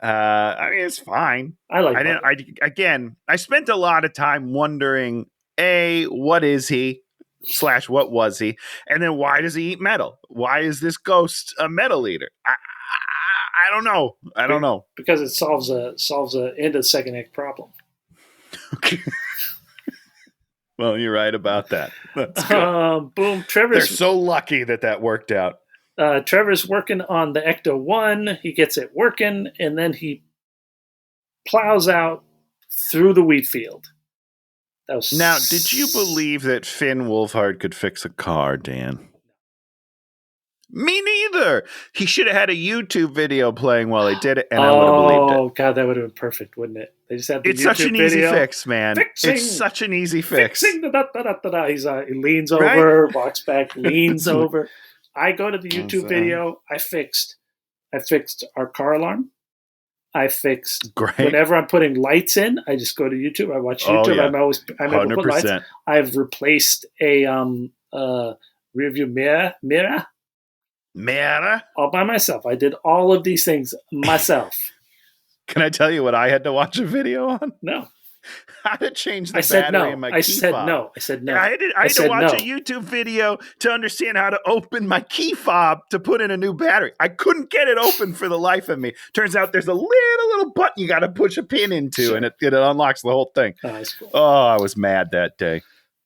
I mean, it's fine. I spent a lot of time wondering, A, what is he? / what was he? And then why does he eat metal? Why is this ghost a metal eater? I don't know. I don't know. Because it solves a end of second act problem. Okay. Well, you're right about that. That's good. Boom. They're so lucky that worked out. Trevor's working on the Ecto-1. He gets it working, and then he plows out through the wheat field. Now, did you believe that Finn Wolfhard could fix a car, Dan? Me neither. He should have had a YouTube video playing while he did it, and I would have believed it. Oh, God, that would have been perfect, wouldn't it? They just have the It's YouTube such an video. easy fix, man. It's such an easy fix. Fixing the da-da-da-da-da. He leans over, walks back, leans over. I go to the YouTube video. I fixed our car alarm. I fixed whenever I'm putting lights in, I just go to YouTube. I watch YouTube. I'm able to put lights. I've replaced a rearview mirror all by myself. I did all of these things myself. Can I tell you what I had to watch a video on? No. How to change the battery in my key fob. I said no. I had to watch a YouTube video to understand how to open my key fob to put in a new battery. I couldn't get it open for the life of me. Turns out there's a little button you got to push a pin into, and it unlocks the whole thing. Oh, that's cool. Oh, I was mad that day.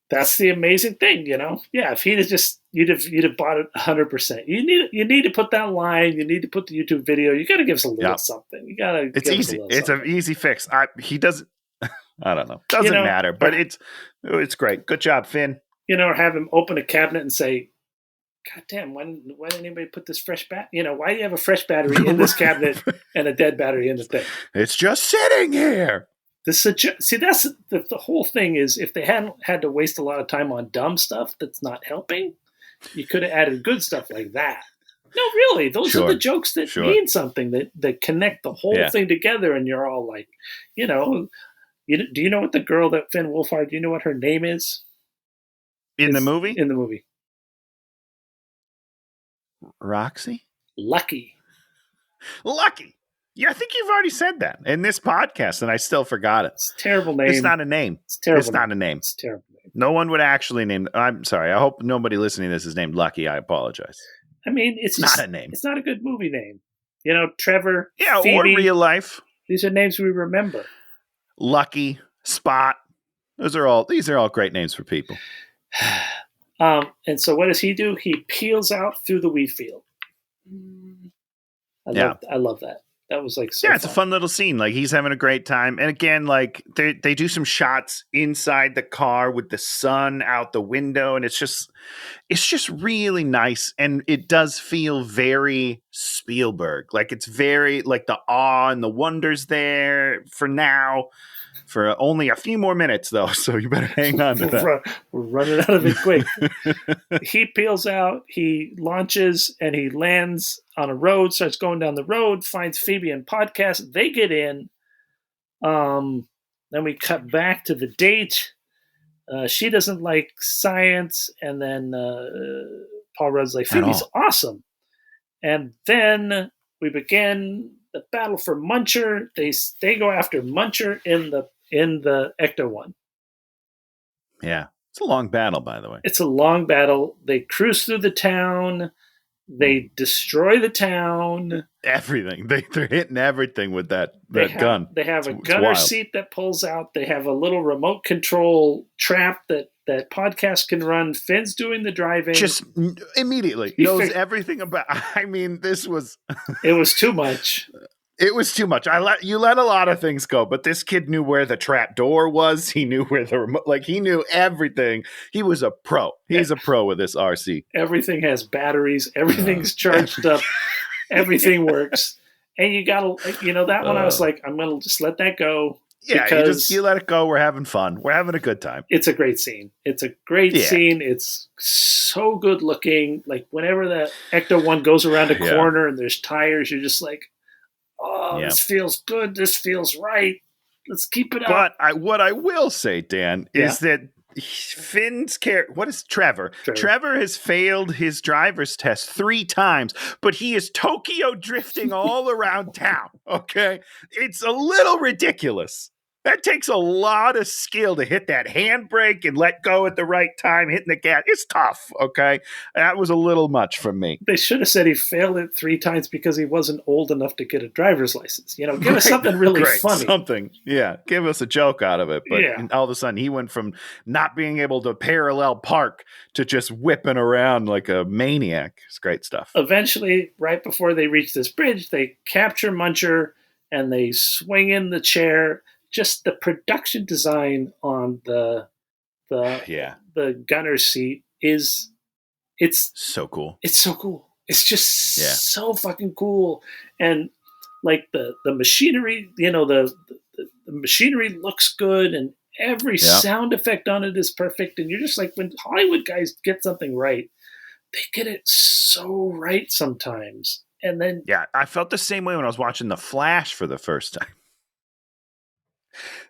That's the amazing thing, you know. Yeah, if he'd have you'd have bought it 100%. You need to put that line. You need to put the YouTube video. You got to give us a little something. You got to. It's easy. It's an easy fix. He doesn't. I don't know. Doesn't matter, but it's great. Good job, Finn. Or have him open a cabinet and say, "God damn, why didn't anybody put this fresh battery? Why do you have a fresh battery in this cabinet and a dead battery in the thing? It's just sitting here." See, that's the whole thing is if they hadn't had to waste a lot of time on dumb stuff that's not helping, you could have added good stuff like that. No, really, those are the jokes that mean something, that connect the whole thing together, and you're all like, do you know what the girl that Finn Wolfhard, do you know what her name is? In the movie? In the movie. Roxy? Lucky. Yeah, I think you've already said that in this podcast, and I still forgot it. It's a terrible name. It's not a name. It's terrible. It's not a name. It's a terrible name. No one would actually name. I'm sorry. I hope nobody listening to this is named Lucky. I apologize. I mean, it's not a name. It's not a good movie name. Trevor. Yeah, Phoebe, or real life. These are names we remember. Lucky, Spot. These are all great names for people. And so what does he do? He peels out through the wheat field. I love that. That was like so it's a fun little scene. Like he's having a great time. And again, like they do some shots inside the car with the sun out the window, and it's just really nice. And it does feel very Spielberg. Like it's very like the awe and the wonder's there for now. For only a few more minutes, though, so you better hang on to that. We're running out of it quick. He peels out, he launches, and he lands on a road, starts going down the road, finds Phoebe and Podcast. They get in. Then we cut back to the date. She doesn't like science, and then Paul Rudd's like, Phoebe's awesome. And then we begin the battle for Muncher. They go after Muncher in the Ecto-1. Yeah. It's a long battle, by the way. It's a long battle. They cruise through the town. They destroy the town. Everything. They're hitting everything with that gun. They have a gunner seat that pulls out. They have a little remote control trap that Podcast can run. Finn's doing the driving. Just immediately. Knows everything about... I mean, this was... It was too much. It was too much. You let a lot of things go, but this kid knew where the trap door was. He knew where the remote, he knew everything. He was a pro. He's a pro with this RC. Everything has batteries. Everything's charged up. Everything works. And you gotta, that one I was like, I'm gonna just let that go. Yeah, because you let it go. We're having fun. We're having a good time. it's a great scene. It's a great scene. It's so good looking. Like whenever the Ecto one goes around a corner and there's tires, you're just like, oh, this feels good. This feels right. Let's keep it up. But what I will say, Dan, is that Finn's character, what is Trevor? Trevor has failed his driver's test 3 times, but he is Tokyo drifting all around town. Okay. It's a little ridiculous. That takes a lot of skill to hit that handbrake and let go at the right time, hitting the gas. It's tough, okay? That was a little much for me. They should have said he failed it 3 times because he wasn't old enough to get a driver's license. Give us something really funny. Something, give us a joke out of it. But all of a sudden, he went from not being able to parallel park to just whipping around like a maniac. It's great stuff. Eventually, right before they reach this bridge, they capture Muncher and they swing in the chair. Just the production design on the gunner's seat it's so cool. It's so cool. It's just so fucking cool. And like the machinery, the machinery looks good and every sound effect on it is perfect. And you're just like, when Hollywood guys get something right, they get it so right sometimes. And then I felt the same way when I was watching The Flash for the first time.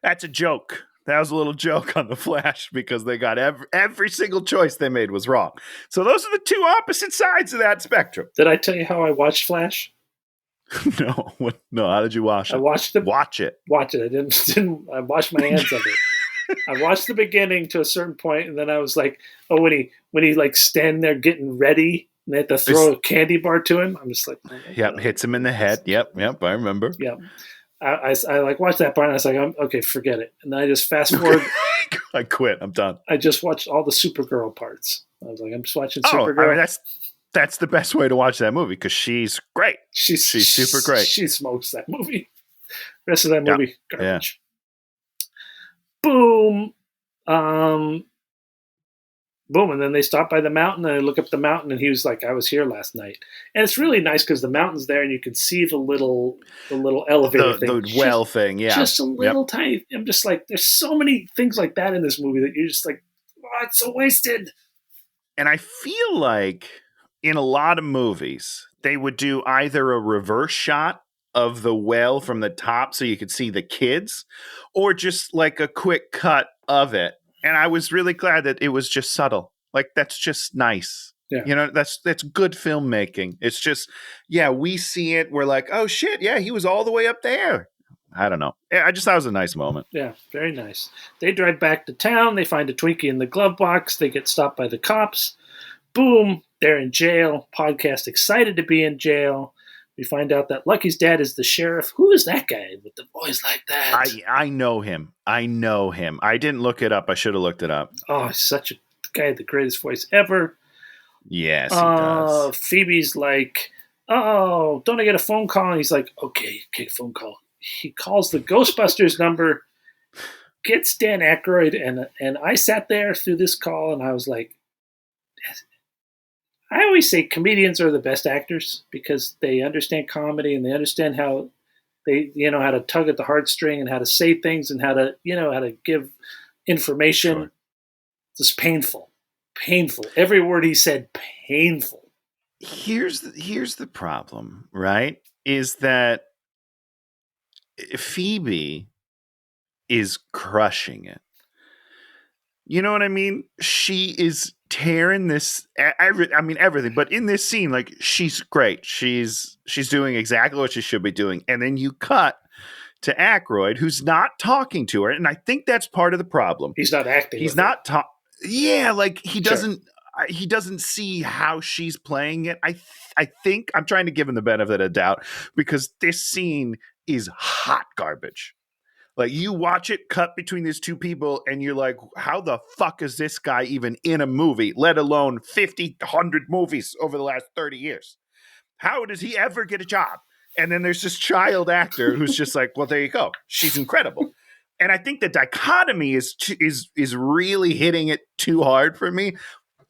That's a joke. That was a little joke on The Flash because they got every single choice they made was wrong. So those are the 2 opposite sides of that spectrum. Did I tell you how I watched Flash? No. How did you watch it? I watched it. Watch it. I didn't. I washed my hands of it. I watched the beginning to a certain point, and then I was like, "Oh, when he like standing there getting ready, and they had to throw a candy bar to him." I'm just like, hits him in the head. Yep, I remember. Yep. I like watched that part and I was like, okay, forget it. And then I just fast forward. I quit. I'm done. I just watched all the Supergirl parts. I was like, I'm just watching Supergirl. I mean, that's the best way to watch that movie because she's great. She's super great. She smokes that movie. The rest of that movie, garbage. Boom. Boom. And then they stop by the mountain and I look up the mountain and he was like, I was here last night. And it's really nice because the mountain's there and you can see the little elevator thing. The well thing, Just a little tiny. I'm just like, there's so many things like that in this movie that you're just like, oh, it's so wasted. And I feel like in a lot of movies, they would do either a reverse shot of the well from the top so you could see the kids or just like a quick cut of it. And I was really glad that it was just subtle. Like, that's just nice. Yeah. That's good filmmaking. It's just, we see it. We're like, oh, shit. Yeah, he was all the way up there. I don't know. I just thought it was a nice moment. Yeah, very nice. They drive back to town. They find a Twinkie in the glove box. They get stopped by the cops. Boom. They're in jail. Podcast excited to be in jail. We find out that Lucky's dad is the sheriff. Who is that guy with the voice like that? I know him. I didn't look it up. I should have looked it up. Oh, he's such a guy, the greatest voice ever. Yes, he does. Phoebe's like, oh, don't I get a phone call? And he's like, okay, phone call. He calls the Ghostbusters number, gets Dan Aykroyd, and I sat there through this call, and I was like, I always say comedians are the best actors because they understand comedy and they understand how they, how to tug at the heartstring and how to say things and how to give information. Sure. Just painful. Every word he said, painful. Here's the problem, right? Is that Phoebe is crushing it. You know what I mean? She is tearing this. Everything. But in this scene, like, she's great. She's doing exactly what she should be doing. And then you cut to Aykroyd, who's not talking to her, and I think that's part of the problem. He's not acting. He's not talking. Yeah, like he doesn't. He doesn't see how she's playing it. I think I'm trying to give him the benefit of the doubt because this scene is hot garbage. Like, you watch it cut between these two people and you're like, how the fuck is this guy even in a movie, let alone 50, 100 movies over the last 30 years? How does he ever get a job? And then there's this child actor who's just like, well, there you go. She's incredible. And I think the dichotomy is really hitting it too hard for me.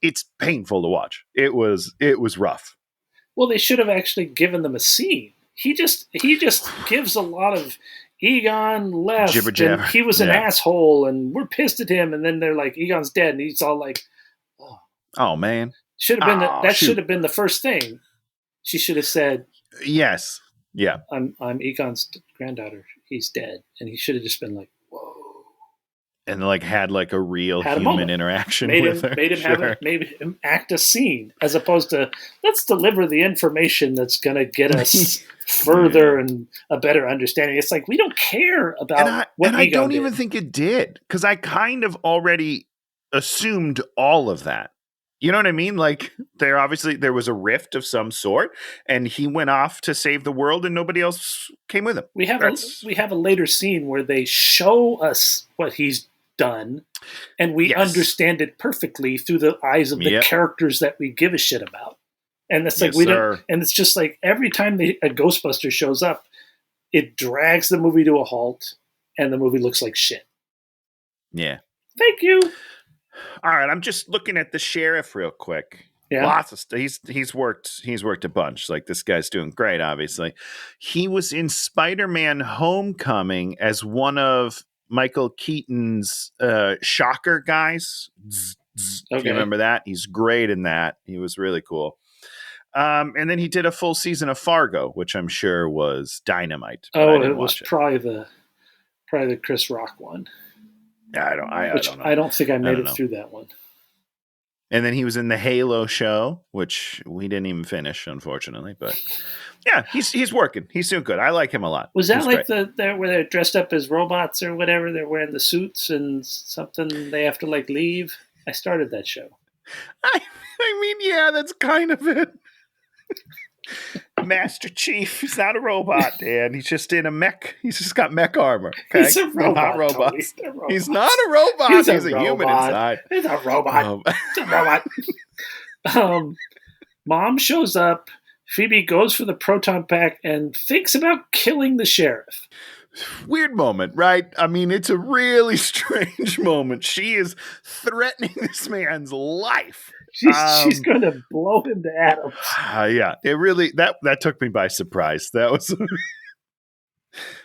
It's painful to watch. It was rough. Well, they should have actually given them a scene. He just gives a lot of Egon left, Jibber and jabber. he was an Yeah. asshole, and we're pissed at him. And then they're like, Egon's dead, and he's all like, "Oh, Oh man. should have been that shoot. should have been the first thing." She should have said, Yes. Yeah. I'm Egon's granddaughter. He's dead," and he should have just been like, "Whoa." And like had like a real Had a human moment. interaction Made with him, her. made him act a scene, as opposed to let's deliver the information that's going to get us further and a better understanding. It's like we don't care about what I Egon don't did. even think it did, because I kind of already assumed all of that. You know what I mean? Like there was a rift of some sort, and he went off to save the world, and nobody else came with him. We have a later scene where they show us what he's done, and we understand it perfectly through the eyes of the characters that we give a shit about. And it's like don't. And it's just like every time a Ghostbuster shows up, it drags the movie to a halt, and the movie looks like shit. Yeah. Thank you. All right, I'm just looking at the sheriff real quick. Yeah. Lots of stuff. He's worked a bunch. Like this guy's doing great. Obviously, he was in Spider-Man: Homecoming as one of Michael Keaton's shocker guys. Okay. Do you remember that? He's great in that. He was really cool. And then he did a full season of Fargo, which I'm sure was dynamite. Oh, it was probably the Chris Rock one. I don't know. I don't think I made it through that one. And then he was in the Halo show, which we didn't even finish, unfortunately. But yeah, he's working. He's doing good. I like him a lot. Was that like where they're dressed up as robots or whatever? They're wearing the suits and something they have to like leave. I started that show. I mean, yeah, that's kind of it. Master Chief, he's not a robot, Dan. He's just in a mech. He's just got mech armor. Okay? He's a robot. Not robots. Tony. He's not a robot. He's a human inside. He's a robot. He's a robot. Mom shows up. Phoebe goes for the proton pack and thinks about killing the sheriff. Weird moment, right? I mean, it's a really strange moment. She is threatening this man's life. She's going to blow him to atoms. Yeah, it really that took me by surprise. That was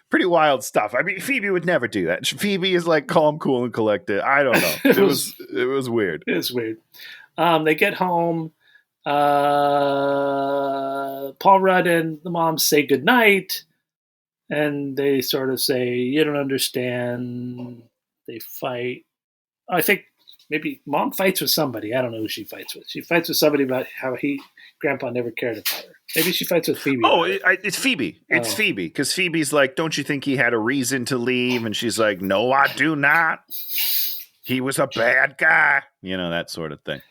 pretty wild stuff. I mean, Phoebe would never do that. Phoebe is like calm, cool, and collected. I don't know. It was weird. It was weird. They get home. Paul Rudd and the mom say goodnight, and they sort of say, "You don't understand." They fight. I think maybe mom fights with somebody. I don't know who she fights with. She fights with somebody about how Grandpa never cared about her. Maybe she fights with Phoebe. Oh, it's Phoebe. It's Phoebe. Because Phoebe's like, don't you think he had a reason to leave? And she's like, no, I do not. He was a bad guy. You know, that sort of thing.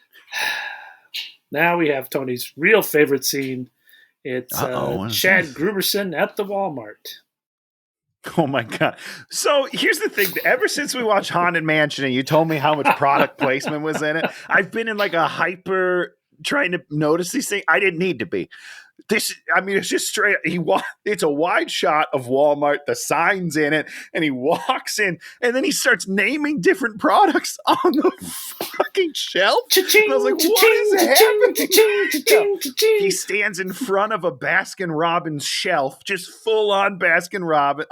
Now we have Tony's real favorite scene. It's Chad Gruberson at the Walmart. Oh my God. So here's the thing. Ever since we watched Haunted Mansion and you told me how much product placement was in it, I've been in like a hyper trying to notice these things. I didn't need to be. It's just straight. It's a wide shot of Walmart, the signs in it, and he walks in, and then he starts naming different products on the fucking shelf. And I was like, what is happening? He stands in front of a Baskin Robbins shelf, just full on Baskin Robbins.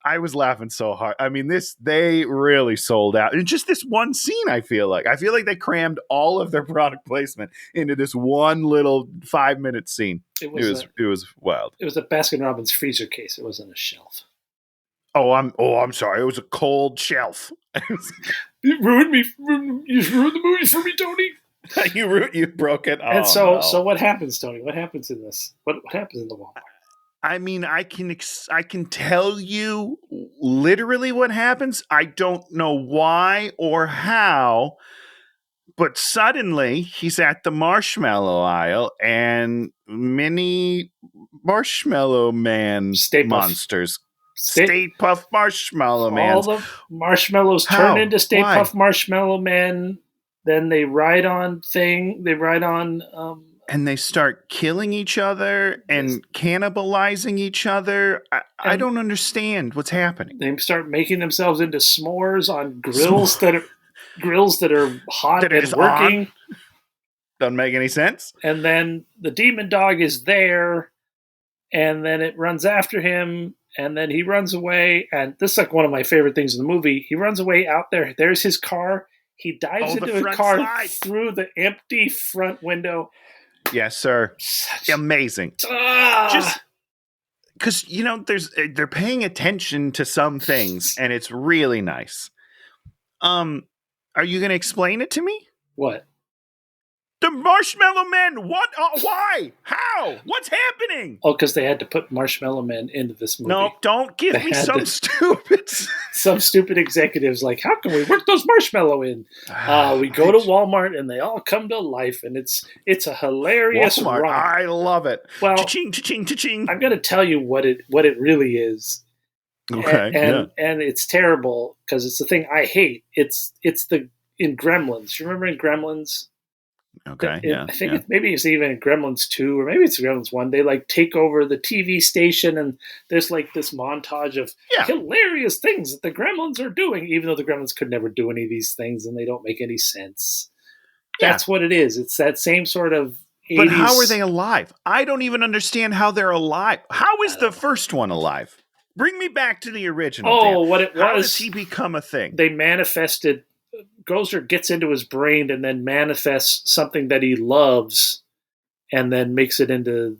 I was laughing so hard. I mean, they really sold out. And just this one scene, I feel like they crammed all of their product placement into this one little 5-minute scene. It was wild. It was a Baskin Robbins freezer case. It wasn't a shelf. I'm sorry. It was a cold shelf. You ruined me. You ruined the movie for me, Tony. You broke it. And so what happens, Tony? What happens in this? What happens in the Walmart? I mean, I can tell you literally what happens. I don't know why or how, but suddenly he's at the marshmallow aisle and mini Marshmallow Man monsters. Stay Puft Marshmallow Man. All the marshmallows turn into Stay Puft Marshmallow Man. Then they ride on. And they start killing each other and cannibalizing each other. I don't understand what's happening. They start making themselves into s'mores on grills that are hot and working. Doesn't make any sense. And then the demon dog is there, and then it runs after him, and then he runs away. And this is like one of my favorite things in the movie. He runs away out there. There's his car. He dives into his car through the empty front window. Yes, sir. Amazing. Just because, they're paying attention to some things, and it's really nice. Are you going to explain it to me? What? The Marshmallow Men. What? Why? How? What's happening? Oh, because they had to put Marshmallow Men into this movie. No, don't give me some stupid executives like, how can we work those marshmallow in? We go to Walmart and they all come to life, and it's a hilarious Walmart. run. I love it. Well, cha-ching, cha-ching, cha-ching. I'm going to tell you what it really is. Okay, and it's terrible because it's the thing I hate. It's in Gremlins. You remember in Gremlins? Okay, I think maybe it's even in Gremlins 2, or maybe it's Gremlins 1. They like take over the TV station, and there's like this montage of hilarious things that the Gremlins are doing, even though the Gremlins could never do any of these things, and they don't make any sense. That's what it is. It's that same sort of 80s. But how are they alive? I don't even understand how they're alive. How is the first one alive? Bring me back to the original. Oh, Dan. What it was. How does he become a thing? They manifested. Gozer gets into his brain and then manifests something that he loves, and then makes it into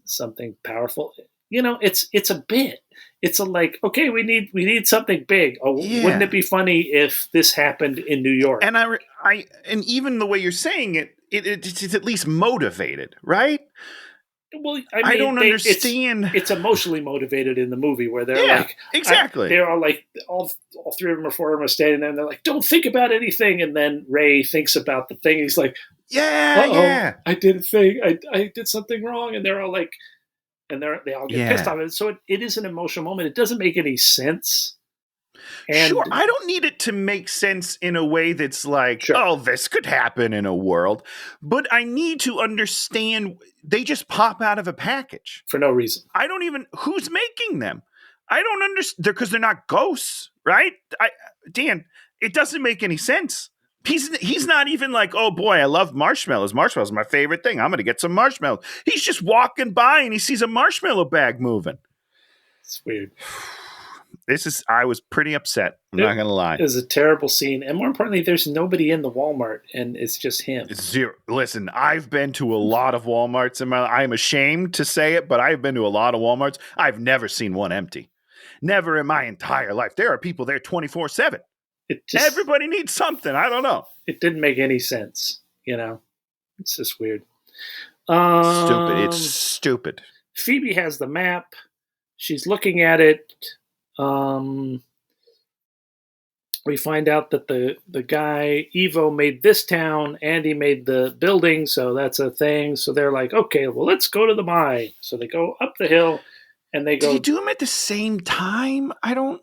something powerful. It's a bit. It's okay, we need something big. Oh, wouldn't it be funny if this happened in New York? And and even the way you're saying it's at least motivated, right? Well, I don't understand. It's emotionally motivated in the movie where they're exactly. They're all like, all three of them or four of them are standing there, and they're like, "Don't think about anything." And then Ray thinks about the thing. And he's like, "Yeah, I did a thing. I did something wrong." And they're all like, they all get pissed off. And so it is an emotional moment. It doesn't make any sense. And sure, I don't need it to make sense in a way that's like, oh, this could happen in a world. But I need to understand they just pop out of a package. For no reason. I don't even, who's making them? I don't understand, because they're not ghosts, right? Dan, it doesn't make any sense. He's not even like, oh boy, I love marshmallows. Marshmallows are my favorite thing. I'm going to get some marshmallows. He's just walking by and he sees a marshmallow bag moving. It's weird. I was pretty upset. I'm not going to lie. It was a terrible scene. And more importantly, there's nobody in the Walmart, and it's just him. It's zero. Listen, I've been to a lot of Walmarts in my life. I'm ashamed to say it, but I've been to a lot of Walmarts. I've never seen one empty. Never in my entire life. There are people there 24/7. Everybody needs something. I don't know. It didn't make any sense. It's just weird. Stupid. It's stupid. Phoebe has the map. She's looking at it. We find out that the guy Evo made this town, Andy made the building, so that's a thing. So they're like, okay, well, let's go to the mine. So they go up the hill, and they go. Did he do them at the same time? I don't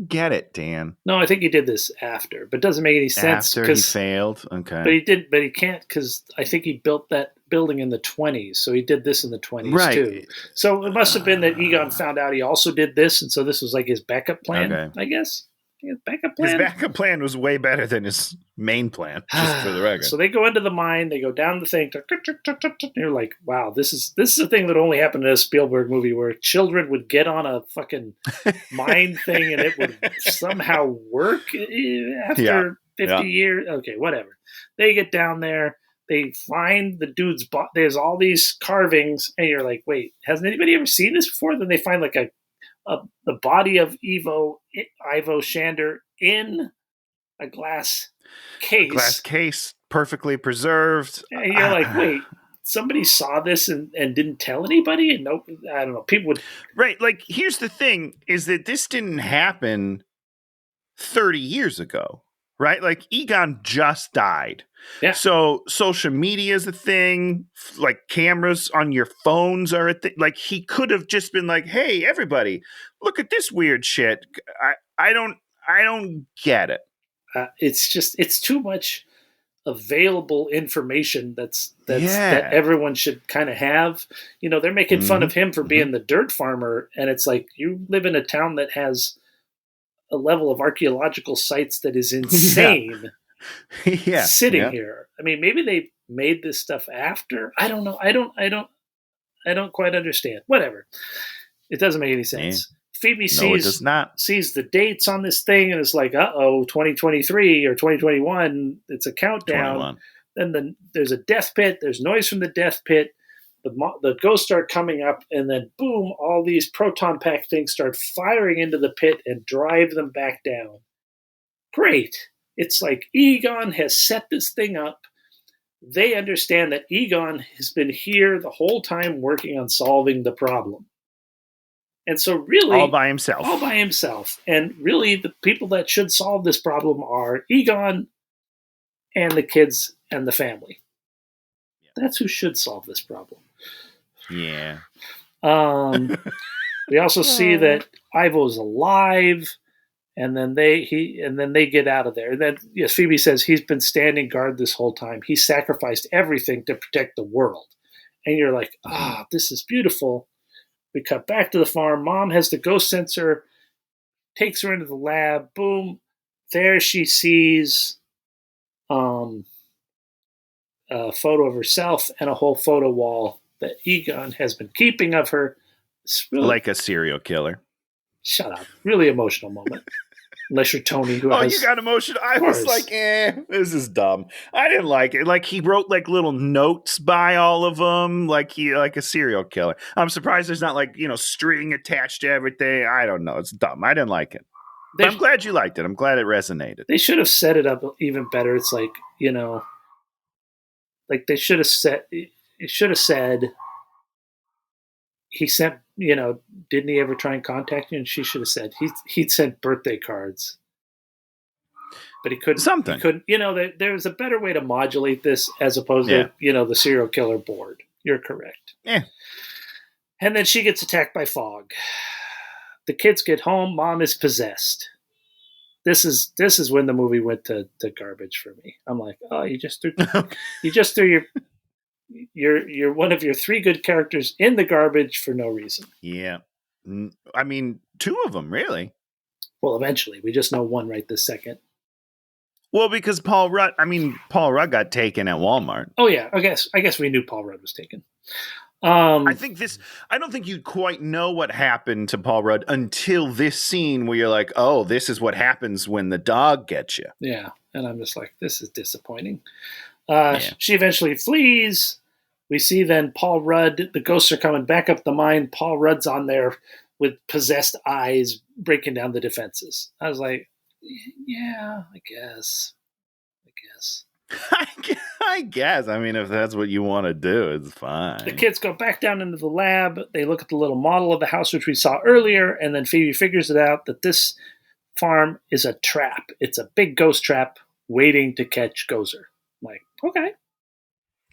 get it, Dan. No, I think he did this after, but it doesn't make any sense. After he failed, okay. But he can't, because I think he built that building in the 20s, so he did this in the 20s too. So it must have been that Egon found out he also did this, and so this was like his backup plan, I guess. His backup plan was way better than his main plan, just for the record. So they go into the mine, they go down the thing, and you're like, wow, this is a thing that only happened in a Spielberg movie, where children would get on a fucking mine thing and it would somehow work after 50 years. Okay, whatever. They get down there, they find the dude's body. There's all these carvings, and you're like, wait, hasn't anybody ever seen this before? Then they find like the body of Ivo Shander in a glass case. Perfectly preserved. And you're like, wait, somebody saw this and didn't tell anybody? And nope, I don't know. People would. Right. Like, here's the thing, is that this didn't happen 30 years ago, right? Like, Egon just died. Yeah. So social media is a thing. Like, cameras on your phones are a thing. Like, he could have just been like, "Hey, everybody, look at this weird shit." I don't get it. It's too much available information that everyone should kind of have. They're making fun of him for being the dirt farmer, and it's like, you live in a town that has a level of archaeological sites that is insane. Yeah. sitting Yeah. here. I mean, maybe they made this stuff after. I don't know. I don't quite understand. Whatever. It doesn't make any sense. Phoebe No, it does not. sees the dates on this thing and is like, 2023 or 2021. It's a countdown. 21. Then there's a death pit. There's noise from the death pit. The ghosts start coming up, and then boom, all these proton pack things start firing into the pit and drive them back down. Great. It's like Egon has set this thing up. They understand that Egon has been here the whole time working on solving the problem. And so really... All by himself. All by himself. And really the people that should solve this problem are Egon and the kids and the family. That's who should solve this problem. Yeah. We also see that Ivo's alive, and then they get out of there. And then yes, Phoebe says he's been standing guard this whole time. He sacrificed everything to protect the world. And you're like, this is beautiful. We cut back to the farm. Mom has the ghost sensor, takes her into the lab. Boom. There she sees a photo of herself and a whole photo wall that Egon has been keeping of her. Really, like a serial killer. Shut up. Really emotional moment. Unless you're Tony, you got emotional. I was like, this is dumb. I didn't like it. Like he wrote like little notes by all of them, like a serial killer. I'm surprised there's not like, string attached to everything. I don't know. It's dumb. I didn't like it. But I'm glad you liked it. I'm glad it resonated. They should have set it up even better. It's like, like they should have said, it should have said, he sent, didn't he ever try and contact you? And she should have said he'd sent birthday cards, but he couldn't. Something. He couldn't. There's a better way to modulate this as opposed to the serial killer board. You're correct. Yeah. And then she gets attacked by fog. The kids get home. Mom is possessed. This is when the movie went to garbage for me. I'm like, you just threw you're one of your three good characters in the garbage for no reason. Yeah. I mean, two of them, really. Well, eventually. We just know one right this second. Well, because Paul Rudd got taken at Walmart. Oh, yeah. I guess we knew Paul Rudd was taken. I don't think you quite know what happened to Paul Rudd until this scene where you're like, oh, this is what happens when the dog gets you. Yeah. And I'm just like, this is disappointing. Yeah. She eventually flees. We see then Paul Rudd, the ghosts are coming back up the mine. Paul Rudd's on there with possessed eyes breaking down the defenses. I was like, yeah, I guess. I guess. I mean, if that's what you want to do, it's fine. The kids go back down into the lab. They look at the little model of the house, which we saw earlier, and then Phoebe figures it out that this farm is a trap. It's a big ghost trap waiting to catch Gozer. I'm like, okay.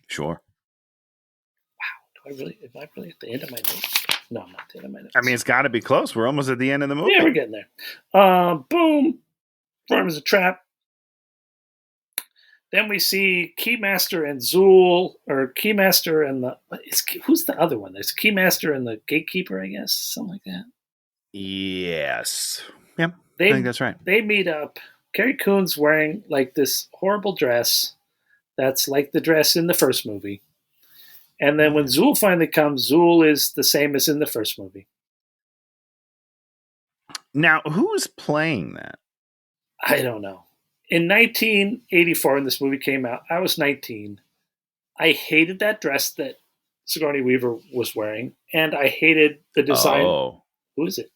Sure. Wow. Am I really at the end of my notes? No, I'm not at the end of my notes. I mean, it's got to be close. We're almost at the end of the movie. Yeah, we're getting there. Boom. Farm is a trap. Then we see Keymaster and Zool, or Keymaster and who's the other one? There's Keymaster and the Gatekeeper, I guess, something like that. Yes. Yep. I think that's right. They meet up. Carrie Coon's wearing like this horrible dress that's like the dress in the first movie. And then when Zool finally comes, Zool is the same as in the first movie. Now, who's playing that? I don't know. In 1984, when this movie came out, I was 19. I hated that dress that Sigourney Weaver was wearing, and I hated the design. Oh. Who is it?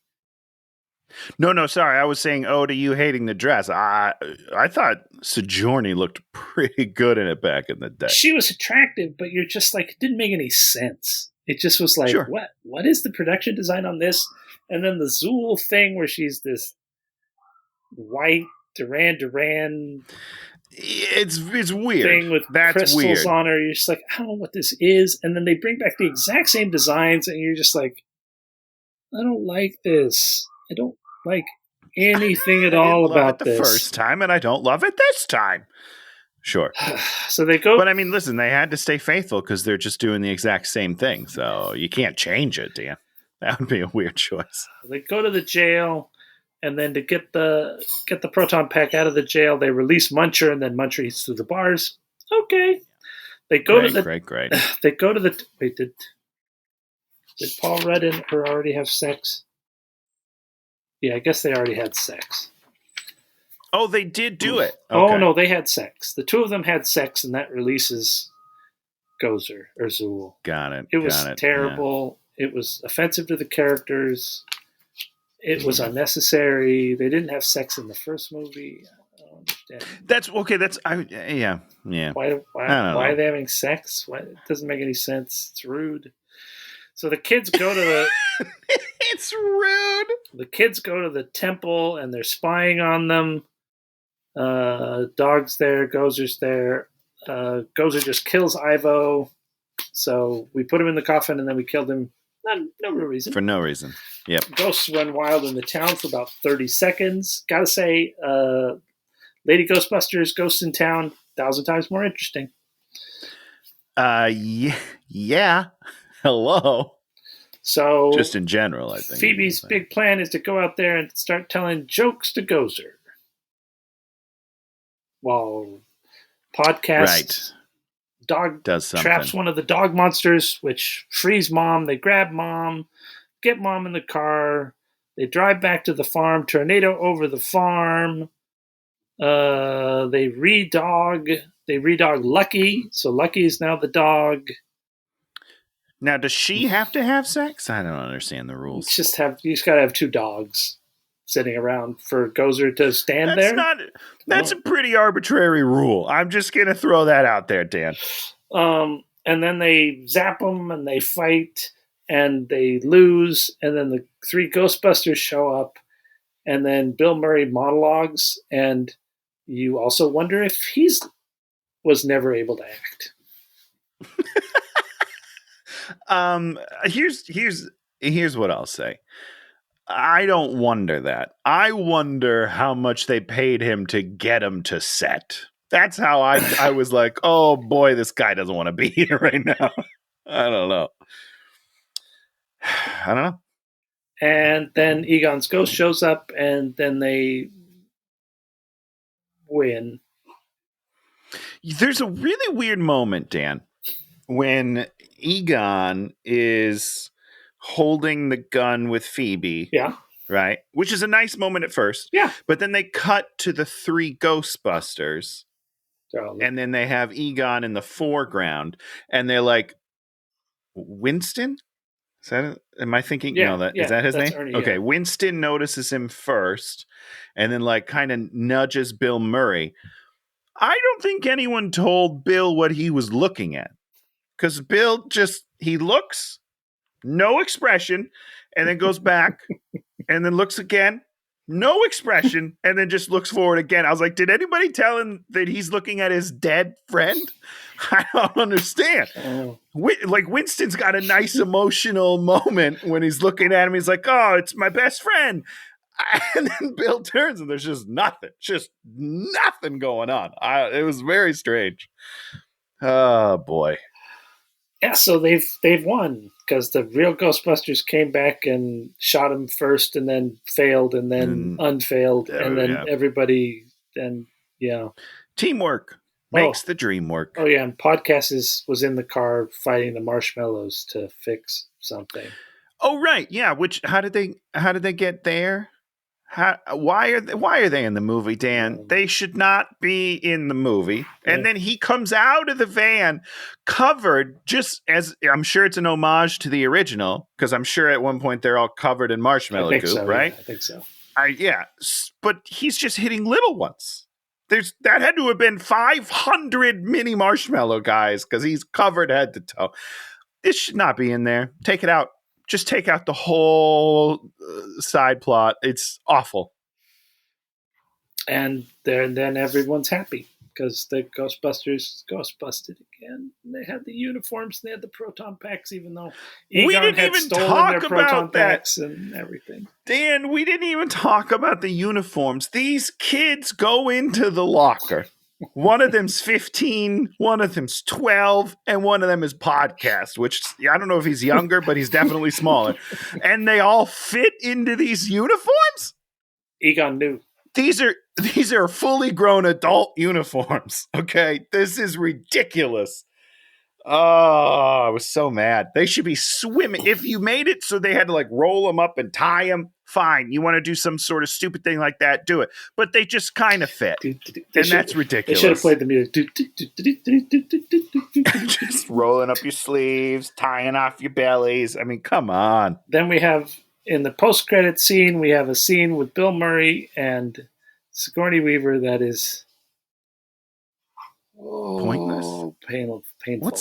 No, sorry. I was saying, to you hating the dress. I thought Sigourney looked pretty good in it back in the day. She was attractive, but you're just like, it didn't make any sense. It just was like, sure. What is the production design on this? And then the Zool thing where she's this white Duran it's weird thing with that's crystals weird on her. You're just like, I don't know what this is. And then they bring back the exact same designs, and you're just like, I don't like this. I don't like anything at all about this. The first time, and I don't love it this time. Sure. So they go, but I mean, listen, they had to stay faithful because they're just doing the exact same thing. So you can't change it, do you? That would be a weird choice. They go to the jail. And then to get the proton pack out of the jail, they release Muncher, and then Muncher eats through the bars. Okay. They go to the great. They go to the wait. Did Paul Rudd and her already have sex? Yeah, I guess they already had sex. Oh, they did do it. Okay. Oh no, they had sex. The two of them had sex, and that releases Gozer or Zool. Got it. It was terrible. Yeah. It was offensive to the characters. It was unnecessary. They didn't have sex in the first movie. I don't understand. That's okay. Yeah. Why are they having sex? Why, it doesn't make any sense. It's rude. So the kids go to the. It's rude. The kids go to the temple and they're spying on them. Dog's there. Gozer's there. Gozer just kills Ivo. So we put him in the coffin and then we killed him. No real reason. For no reason. Yep. Ghosts run wild in the town for about 30 seconds. Gotta say, Lady Ghostbusters, Ghosts in Town, 1,000 times more interesting. Yeah. Hello. So, just in general, I think. Phoebe's big plan is to go out there and start telling jokes to Gozer. While Podcast dog does something. Traps one of the dog monsters, which frees Mom. They grab Mom, get Mom in the car. They drive back to the farm. Tornado over the farm. They re-dog Lucky. So Lucky is now the dog. Now, does she have to have sex? I don't understand the rules. You just got to have two dogs sitting around for Gozer to stand there. That's a pretty arbitrary rule. I'm just going to throw that out there, Dan. And then they zap them and they fight and they lose. And then the three Ghostbusters show up and then Bill Murray monologues. And you also wonder if was never able to act. Here's what I'll say. I don't wonder that. I wonder how much they paid him to get him to set. That's how I was like, oh boy, this guy doesn't want to be here right now. I don't know. And then Egon's ghost shows up and then they win. There's a really weird moment, Dan, when Egon is holding the gun with Phoebe. Yeah. Right? Which is a nice moment at first. Yeah. But then they cut to the three Ghostbusters. And then they have Egon in the foreground. And they're like, Winston? Is that it? Am I thinking? Yeah, no, is that his name? Ernie, okay. Yeah. Winston notices him first. And then like kind of nudges Bill Murray. I don't think anyone told Bill what he was looking at. Because Bill he looks, no expression, and then goes back, and then looks again, no expression, and then just looks forward again. I was like, did anybody tell him that he's looking at his dead friend? I don't understand. Oh. Like Winston's got a nice emotional moment when he's looking at him. He's like, oh, it's my best friend. And then Bill turns, and there's just nothing going on. It was very strange. Oh, boy. Yeah, so they've won because the real Ghostbusters came back and shot him first, and then failed, and then unfailed, and then everybody. Teamwork makes the dream work. Oh yeah, and Podcast was in the car fighting the marshmallows to fix something. Oh right, yeah. How did they get there? Why are they in the movie, Dan? They should not be in the movie. And then he comes out of the van covered, just as I'm sure it's an homage to the original, because I'm sure at one point they're all covered in marshmallow goop, right? Yeah, I think so. But he's just hitting little ones. That had to have been 500 mini marshmallow guys because he's covered head to toe. This should not be in there. Take it out. Just take out the whole side plot. It's awful. And then everyone's happy because the Ghostbusters ghostbusted again. And they had the uniforms and they had the proton packs, even though Egon had stolen their proton packs and everything. Dan, we didn't even talk about the uniforms. These kids go into the locker. One of them's 15, one of them's 12, and one of them is Podcast, which I don't know if he's younger, but he's definitely smaller. And they all fit into these uniforms? Egon knew. These are fully grown adult uniforms. Okay, this is ridiculous. Oh, I was so mad. They should be swimming. If you made it so they had to like roll them up and tie them, fine. You want to do some sort of stupid thing like that, do it. But they just kind of fit, that's ridiculous. They should have played the music. Just rolling up your sleeves, tying off your bellies. I mean, come on. Then we have, in the post-credit scene, we have a scene with Bill Murray and Sigourney Weaver that is Pointless. Painful.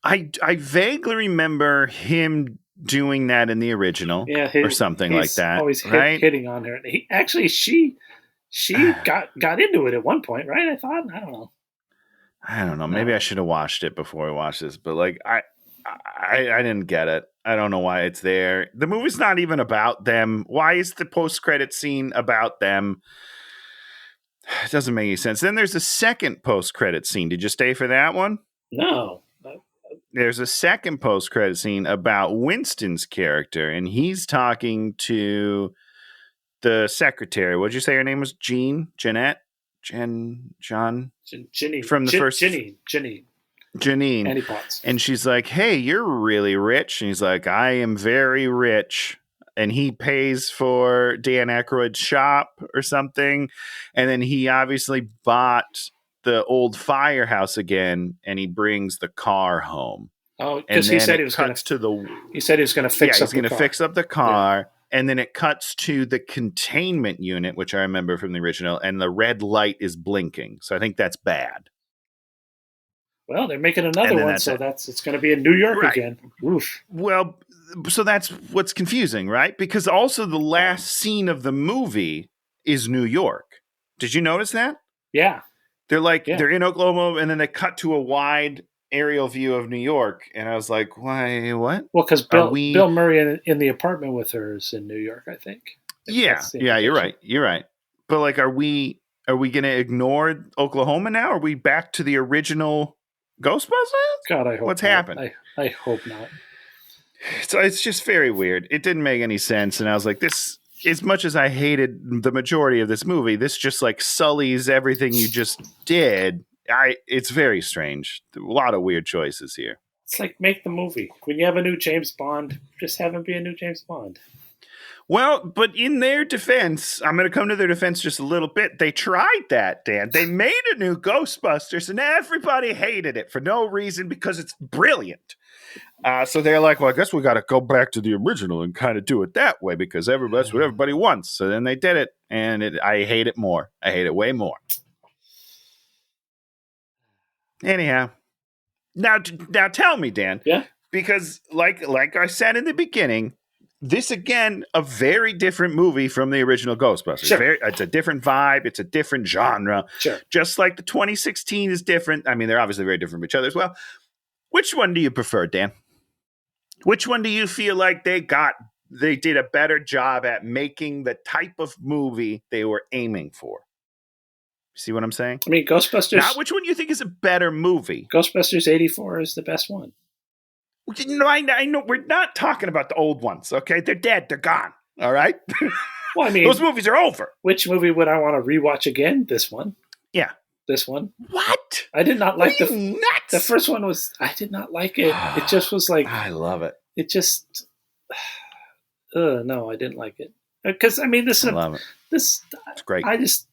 I vaguely remember him doing that in the original, or something like that. Always right? hitting on her. She got into it at one point, right? I thought. I don't know. Maybe I should have watched it before I watched this, but like I didn't get it. I don't know why it's there. The movie's not even about them. Why is the post-credit scene about them? It doesn't make any sense. Then there's a second post-credit scene. Did you stay for that one? No. There's a second post-credit scene about Winston's character, and he's talking to the secretary. What'd you say her name was? Jeanette? John? Janine. From the first... Janine. Annie Potts. And she's like, hey, you're really rich. And he's like, I am very rich. And he pays for Dan Aykroyd's shop or something. And then he obviously bought the old firehouse again, and he brings the car home. Oh, because he said he was going to. He said he was going to fix. He's going to fix up the car, and then it cuts to the containment unit, which I remember from the original, and the red light is blinking. So I think that's bad. Well, they're making another one, so it's going to be in New York again. Oof. Well, so that's what's confusing, right? Because also the last scene of the movie is New York. Did you notice that? Yeah. They're they're in Oklahoma, and then they cut to a wide aerial view of New York, and I was like, "Why? What?" Well, because Bill Murray in the apartment with her is in New York, I think. Yeah, you're right. But like, are we going to ignore Oklahoma now? Are we back to the original Ghostbusters? God, I hope. What's not. happened? I hope not. So it's just very weird. It didn't make any sense, and I was like, this. As much as I hated the majority of this movie, this just like sullies everything you just did. It's very strange. A lot of weird choices here. It's like, make the movie. When you have a new James Bond, just have him be a new James Bond. Well, but in their defense, I'm going to come to their defense just a little bit. They tried that, Dan. They made a new Ghostbusters, and everybody hated it for no reason because it's brilliant. So they're like, well, I guess we got to go back to the original and kind of do it that way because that's what everybody wants. So then they did it, and I hate it more. I hate it way more. Anyhow, now tell me, Dan. Yeah. Because like I said in the beginning, this again a very different movie from the original Ghostbusters. Sure. It's a different vibe. It's a different genre. Sure. Just like the 2016 is different. I mean, they're obviously very different from each other as well. Which one do you prefer, Dan? Which one do you feel like they did a better job at making the type of movie they were aiming for? See what I'm saying? I mean, Ghostbusters. Not which one you think is a better movie. Ghostbusters 84 is the best one. No, I know. We're not talking about the old ones, okay? They're dead. They're gone. All right? Well, I mean, those movies are over. Which movie would I want to rewatch again? This one. Yeah. This one. What? I did not like nuts? The first one was. I did not like it. It just was like. I love it. It just. No, I didn't like it because I mean this. I love it. This. It's great. I just.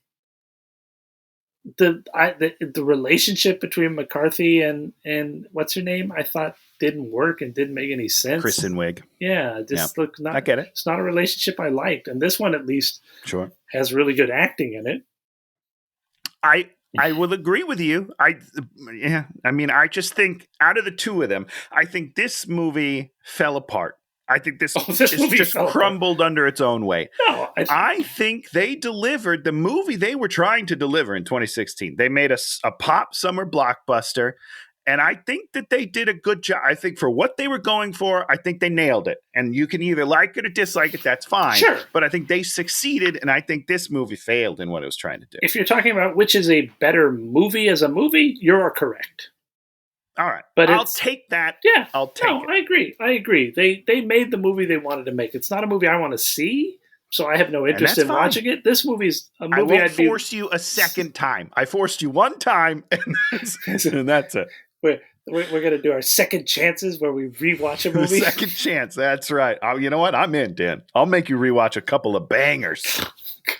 The relationship between McCarthy and what's her name I thought didn't work and didn't make any sense. Kristen Wiig. Yeah, look not. I get it. It's not a relationship I liked, and this one at least has really good acting in it. I will agree with you. I mean, I just think out of the two of them, I think this movie fell apart. I think this movie just crumbled under its own weight. No, I think they delivered the movie they were trying to deliver in 2016. They made a pop summer blockbuster, and I think that they did a good job. I think for what they were going for, I think they nailed it. And you can either like it or dislike it. That's fine. Sure. But I think they succeeded, and I think this movie failed in what it was trying to do. If you're talking about which is a better movie as a movie, you're correct. All right, but I'll take that. Yeah, I'll take it. I agree. They made the movie they wanted to make. It's not a movie I want to see, so I have no interest that's in fine. watching it. This movie's a movie I won't I'd force you a second time. I forced you one time, and that's it. We're going to do our second chances where we rewatch a The movie. second chance. That's right. Oh, you know what? I'm in, Dan. I'll make you rewatch a couple of bangers.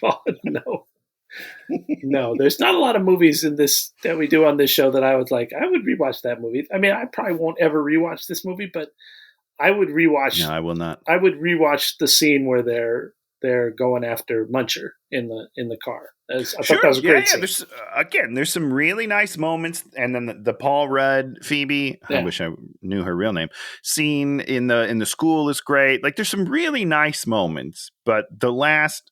God, no. No, there's not a lot of movies in this that we do on this show that I would like. I would rewatch that movie. I mean, I probably won't ever rewatch this movie, but I would rewatch. No, I will not. I would rewatch the scene where they're going after Muncher in the car. I thought that was a great scene. There's some really nice moments, and then the Paul Rudd, Phoebe. Yeah. I wish I knew her real name. Scene in the school is great. Like, there's some really nice moments, but the last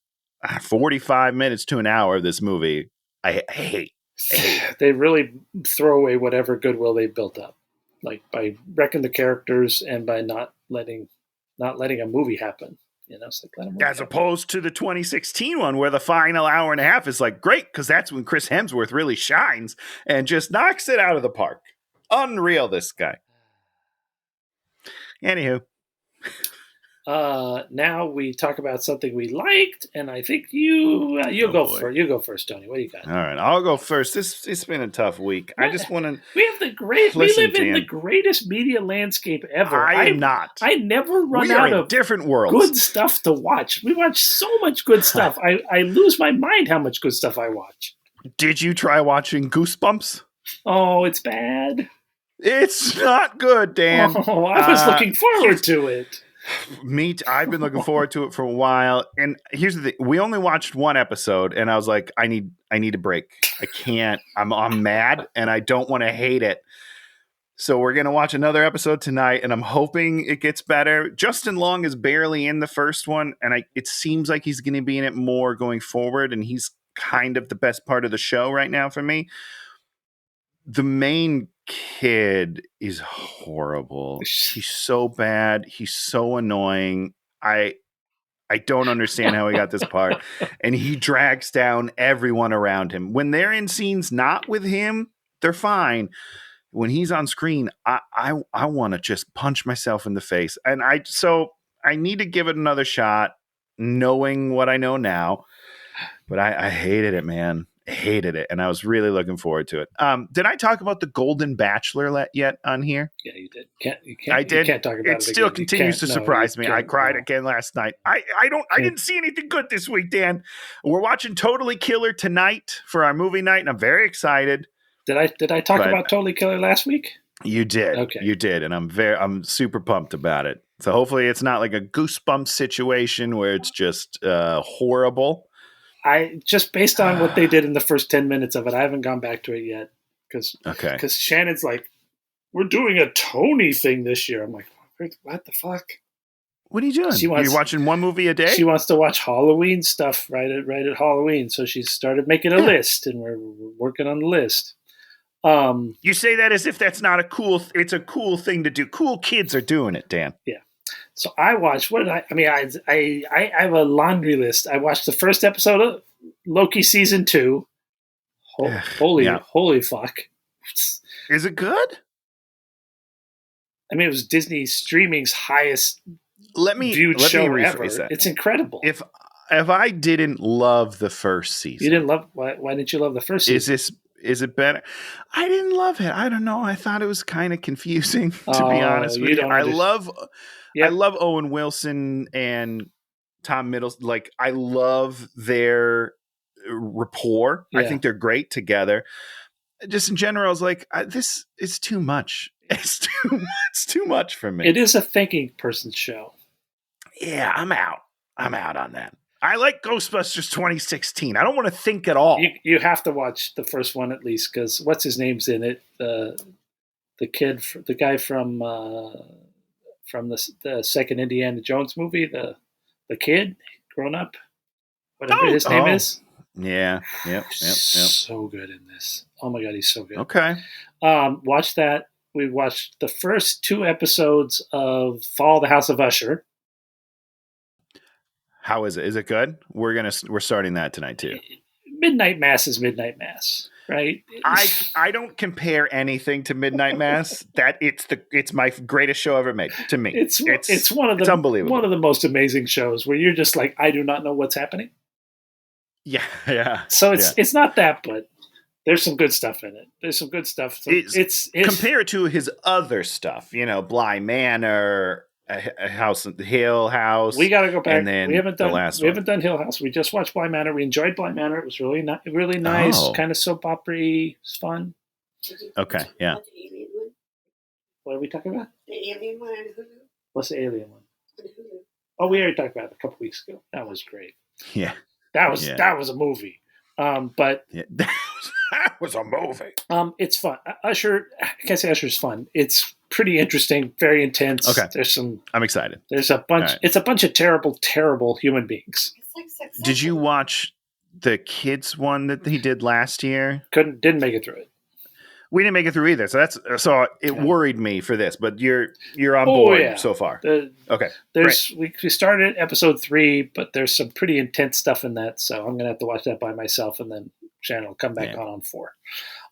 45 minutes to an hour of this movie, I hate. They really throw away whatever goodwill they built up, like by wrecking the characters and by not letting a movie happen. You know, it's like, let 'em As opposed to the 2016 one, where the final hour and a half is like great, because that's when Chris Hemsworth really shines and just knocks it out of the park. Unreal, this guy. Anywho. Now we talk about something we liked, and I think you go first. You go first, Tony. What do you got? All right, I'll go first. It's been a tough week. I just want to. We have we live in the greatest media landscape ever. I am not. I never run We are out in of different worlds. good stuff to watch. We watch so much good stuff. I lose my mind how much good stuff I watch. Did you try watching Goosebumps? Oh, it's bad. It's not good, Dan. Oh, I was looking forward to it. I've been looking forward to it for a while. And here's the thing. We only watched one episode, and I was like, I need a break. I can't. I'm mad, and I don't want to hate it. So we're going to watch another episode tonight, and I'm hoping it gets better. Justin Long is barely in the first one, and it seems like he's going to be in it more going forward, and he's kind of the best part of the show right now for me. The main kid is horrible. He's so bad. He's so annoying. I don't understand how he got this part. And he drags down everyone around him. When they're in scenes not with him, they're fine. When he's on screen, I want to just punch myself in the face. And I need to give it another shot, knowing what I know now. But I hated it, man. Hated it, and I was really looking forward to it. Did I talk about the Golden Bachelor yet on here? Yeah, you did. I did. You can't talk about it. It still again. continues to surprise me. I cried again last night. I didn't see anything good this week, Dan. We're watching Totally Killer tonight for our movie night, and I'm very excited. Did I talk about Totally Killer last week? You did. Okay. You did, and I'm super pumped about it. So hopefully it's not like a Goosebumps situation where it's just horrible. I just based on what they did in the first 10 minutes of it, I haven't gone back to it yet because Shannon's like, we're doing a Tony thing this year. I'm like, what the fuck? What are you doing? You're watching one movie a day? She wants to watch Halloween stuff right at Halloween, so she started making a list, and we're working on the list. You say that as if that's not a cool. It's a cool thing to do. Cool kids are doing it, Dan. Yeah. So I watched. I have a laundry list. I watched the first episode of Loki season 2. Holy fuck! Is it good? I mean, it was Disney streaming's highest viewed show ever. That. It's incredible. If I didn't love the first season, you didn't love. Why didn't you love the first season? Is it better? I didn't love it. I don't know. I thought it was kind of confusing, to be honest with you. I love Owen Wilson and Tom Middleton. Like, I love their rapport. Yeah. I think they're great together. Just in general, I was like, this is too much. It's too much for me. It is a thinking person's show. Yeah, I'm out on that. I like Ghostbusters 2016. I don't want to think at all. You have to watch the first one at least, because what's his name's in it? The guy from the second Indiana Jones movie, the kid grown up, whatever his name is. Yeah. Yep. So good in this. Oh my god, he's so good. Okay. Watch that. We watched the first 2 episodes of Fall of the House of Usher. How is it? Is it good? We're starting that tonight too. Midnight Mass is Midnight Mass. right? I don't compare anything to Midnight Mass. That it's my greatest show ever made to me. It's one of the unbelievable. one of the most amazing shows where you're just like, I do not know what's happening. Yeah. So it's not that, but there's some good stuff in it. There's some good stuff. So it's compare it to his other stuff. Bly Manor, a House, Hill House. We got to go back. And then we haven't done Hill House. We just watched Bly Manor. We enjoyed Bly Manor. It was really nice, kind of soap opera-y. It's fun. Okay, yeah. What are we talking about? The alien one on Hulu. What's the alien one? On Hulu. Oh, we already talked about it a couple weeks ago. That was great. Yeah. That was a movie. But that was a movie. It's fun. Usher, I can't say Usher's fun. It's pretty interesting, very intense. Okay. I'm excited. There's a bunch. Right. It's a bunch of terrible, terrible human beings. It's like Succession. Did you watch the kids one that he did last year? Didn't make it through it. We didn't make it through either, so it worried me for this. But you're on board so far. Okay, we started episode 3, but there's some pretty intense stuff in that, so I'm gonna have to watch that by myself, and then Shannon will come back on 4.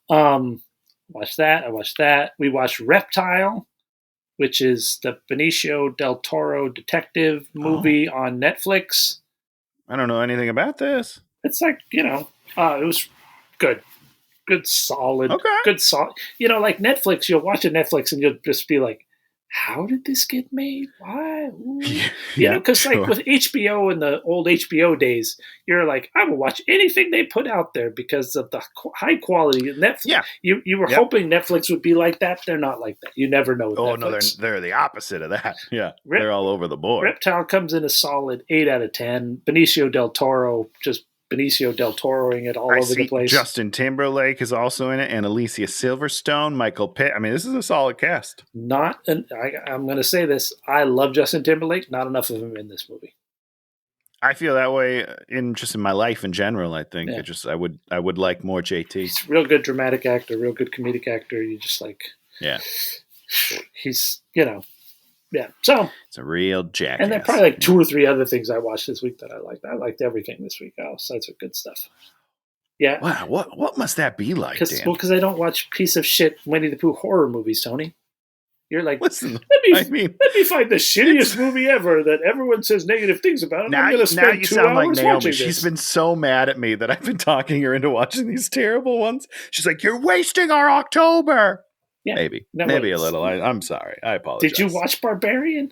Watch that. I watched that. We watched Reptile, which is the Benicio del Toro detective movie on Netflix. I don't know anything about this. It's like it was good. Good solid. Like Netflix, you'll watch a Netflix and you'll just be like, how did this get made? Why? Because like with HBO in the old HBO days, you're like, I will watch anything they put out there because of the high quality. Netflix. Yeah. You were hoping Netflix would be like that. They're not like that. You never know. No, they're the opposite of that. Yeah. They're all over the board. Reptile comes in a solid 8 out of 10. Benicio del Toro just Benicio del Toroing it all over the place. Justin Timberlake is also in it, and Alicia Silverstone, Michael Pitt. I mean, this is a solid cast. I'm going to say this. I love Justin Timberlake. Not enough of him in this movie. I feel that way in my life in general. I think I would like more JT. He's a real good dramatic actor, real good comedic actor. You just like, he's so it's a real jackass. And there are probably like 2 or 3 other things I watched this week that I liked. I liked everything this week. Besides the good stuff. Yeah. Wow. What must that be like? Because I don't watch piece of shit Winnie the Pooh horror movies, Tony. You're like, listen. Let me find the shittiest movie ever that everyone says negative things about. And I'm going to spend 2 hours like Naomi. She's been so mad at me that I've been talking her into watching these terrible ones. She's like, "You're wasting our October." Yeah, maybe a little. I'm sorry. I apologize. Did you watch Barbarian?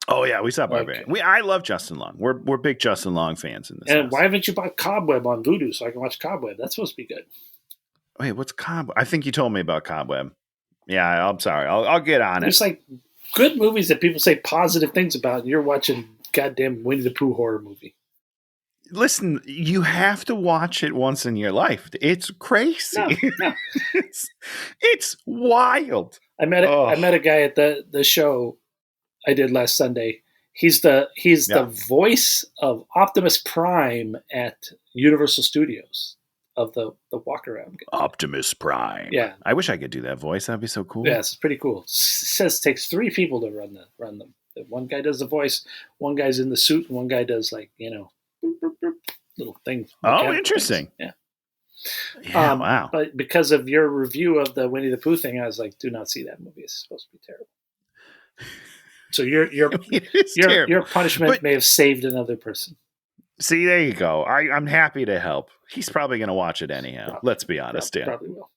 Oh yeah, we saw Barbarian. Okay. I love Justin Long. We're big Justin Long fans in this. And why haven't you bought Cobweb on Vudu so I can watch Cobweb? That's supposed to be good. Wait, what's Cobweb? I think you told me about Cobweb. Yeah, I'm sorry. I'll get on it. There's like good movies that people say positive things about, and you're watching goddamn Winnie the Pooh horror movie. Listen, you have to watch it once in your life. It's crazy. No. it's wild. I met a guy at the show I did last Sunday. He's the voice of Optimus Prime at Universal Studios of the walk around game. Optimus Prime. Yeah. I wish I could do that voice. That'd be so cool. Yeah, it's pretty cool. It says it takes 3 people to run them. One guy does the voice, one guy's in the suit, and one guy does little thing. Oh, interesting. Things. Yeah. Wow. But because of your review of the Winnie the Pooh thing, I was like, do not see that movie. It's supposed to be terrible. So your punishment may have saved another person. See, there you go. I'm happy to help. He's probably going to watch it anyhow. Let's be honest, Dan. Probably will.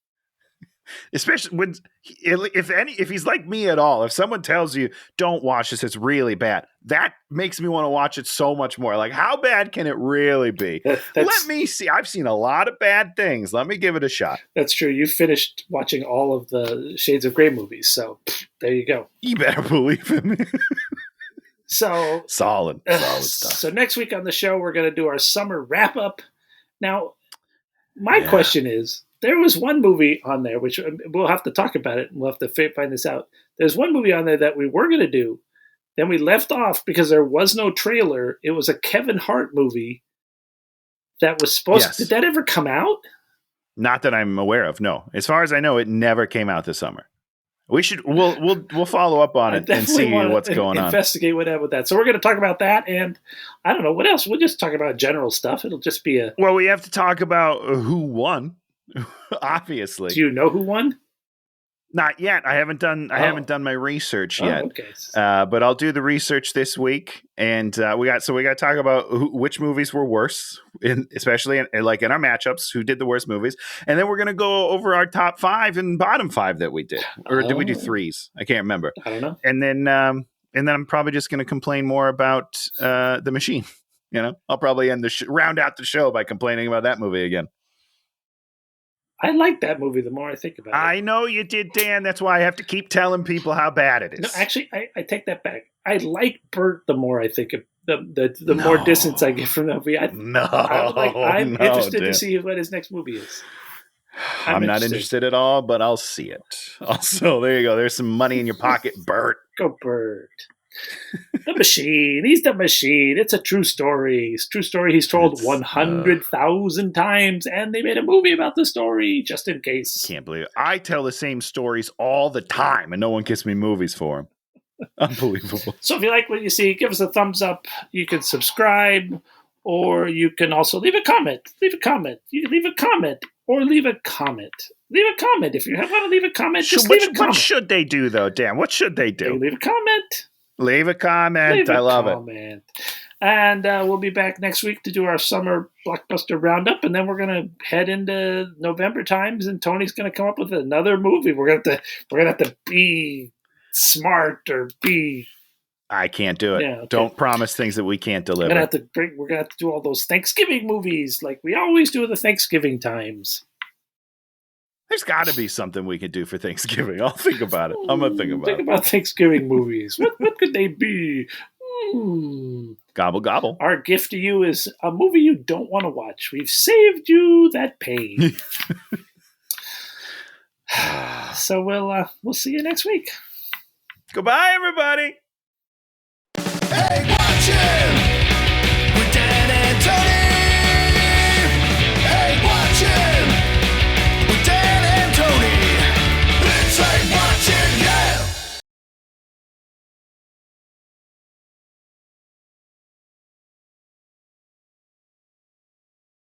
Especially when, if he's like me at all, if someone tells you don't watch this, it's really bad. That makes me want to watch it so much more. Like, how bad can it really be? Let me see. I've seen a lot of bad things. Let me give it a shot. That's true. You finished watching all of the Shades of Grey movies, so there you go. You better believe it. So solid stuff. So next week on the show, we're going to do our summer wrap up. Now, my question is, there was one movie on there, which we'll have to talk about it, and we'll have to find this out. There's one movie on there that we were going to do, then we left off because there was no trailer. It was a Kevin Hart movie that was supposed to... Did that ever come out? Not that I'm aware of, no. As far as I know, it never came out this summer. We'll follow up on it and see what's going on. Investigate what happened with that. So we're going to talk about that, and I don't know what else. We'll just talk about general stuff. It'll just be Well, we have to talk about who won. Obviously. Do you know who won? Not yet. I haven't done my research yet. Okay. But I'll do the research this week, and we got to talk about which movies were worse, especially in our matchups. Who did the worst movies, and then we're gonna go over our top 5 and bottom 5 that we did, or did we do 3s? I can't remember. I don't know. And then I'm probably just gonna complain more about The Machine. I'll probably round out the show by complaining about that movie again. I like that movie the more I think about it. I know you did, Dan. That's why I have to keep telling people how bad it is. No, actually, I take that back. I like Bert the more I think of the more distance I get from the movie. I'm interested to see what his next movie is. I'm not interested at all, but I'll see it. Also, there you go. There's some money in your pocket, Bert. Go Bert. The Machine. He's the Machine. It's a true story. It's a true story he's told 100,000 times, and they made a movie about the story just in case. Can't believe it. I tell the same stories all the time, and no one gives me movies for them. Unbelievable. So if you like what you see, give us a thumbs up. You can subscribe, or you can also leave a comment. Leave a comment. You can leave a comment, or leave a comment. Leave a comment. If you want to leave a comment, just leave a comment. What should they do, though, Dan? What should they do? Leave a comment. Leave a comment. I love it. And we'll be back next week to do our summer blockbuster roundup, and then we're gonna head into November times, and Tony's gonna come up with another movie. We're gonna have to be smart or be. I can't do it. Yeah, okay. Don't promise things that we can't deliver. We're gonna have to do all those Thanksgiving movies like we always do at the Thanksgiving times. There's got to be something we could do for Thanksgiving. I'll think about it. I'm going to think about it. Think about Thanksgiving movies. What could they be? Gobble, gobble. Our gift to you is a movie you don't want to watch. We've saved you that pain. So we'll see you next week. Goodbye, everybody. Hey, watch him!